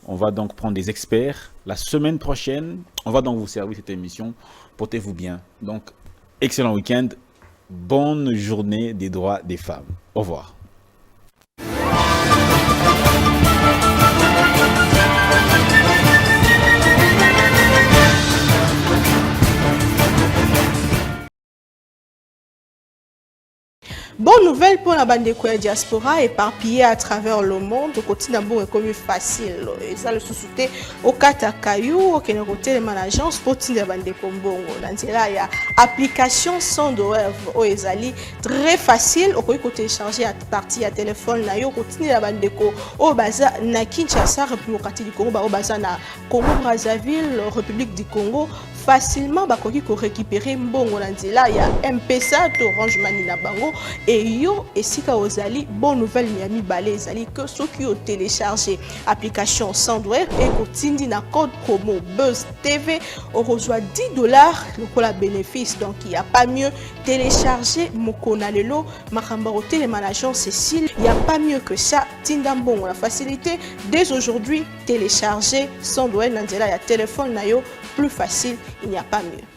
On va donc prendre des experts. La semaine prochaine, on va donc vous servir cette émission. Portez-vous bien. Donc, excellent week-end. Bonne journée des droits des femmes. Au revoir. Bonne nouvelle pour la bande de diaspora éparpillée à travers le monde. Le quotidien est comme facile. Et ça le sous-souté au Katakayou, au Kénéroté, les agence pour la bande de Kombongo. Dans là, il y a application sans douleur au Ezali très facile. Au côté télécharger à partir à téléphone, na yo continue la bande de Ko au Baza na Kinshasa, République du Congo, au Baza na Congo Brazzaville, République du Congo. Facilement bakoki ko récupérer mbongo na nzela ya M-Pesa to Orange Money na bango et yo esika ozali bonne nouvelle miami balé ezali que ceux qui ont téléchargé application Sandwave et kotindi na code promo Buzz TV on reçoit $10 le la bénéfice. Donc il n'y a pas mieux télécharger Mokona Lelo Makamba Hotel et Management Cécile, il n'y a pas mieux que ça. Tindambon la facilité dès aujourd'hui télécharger Sandwave na nzela ya téléphone na yo plus facile, il n'y a pas mieux.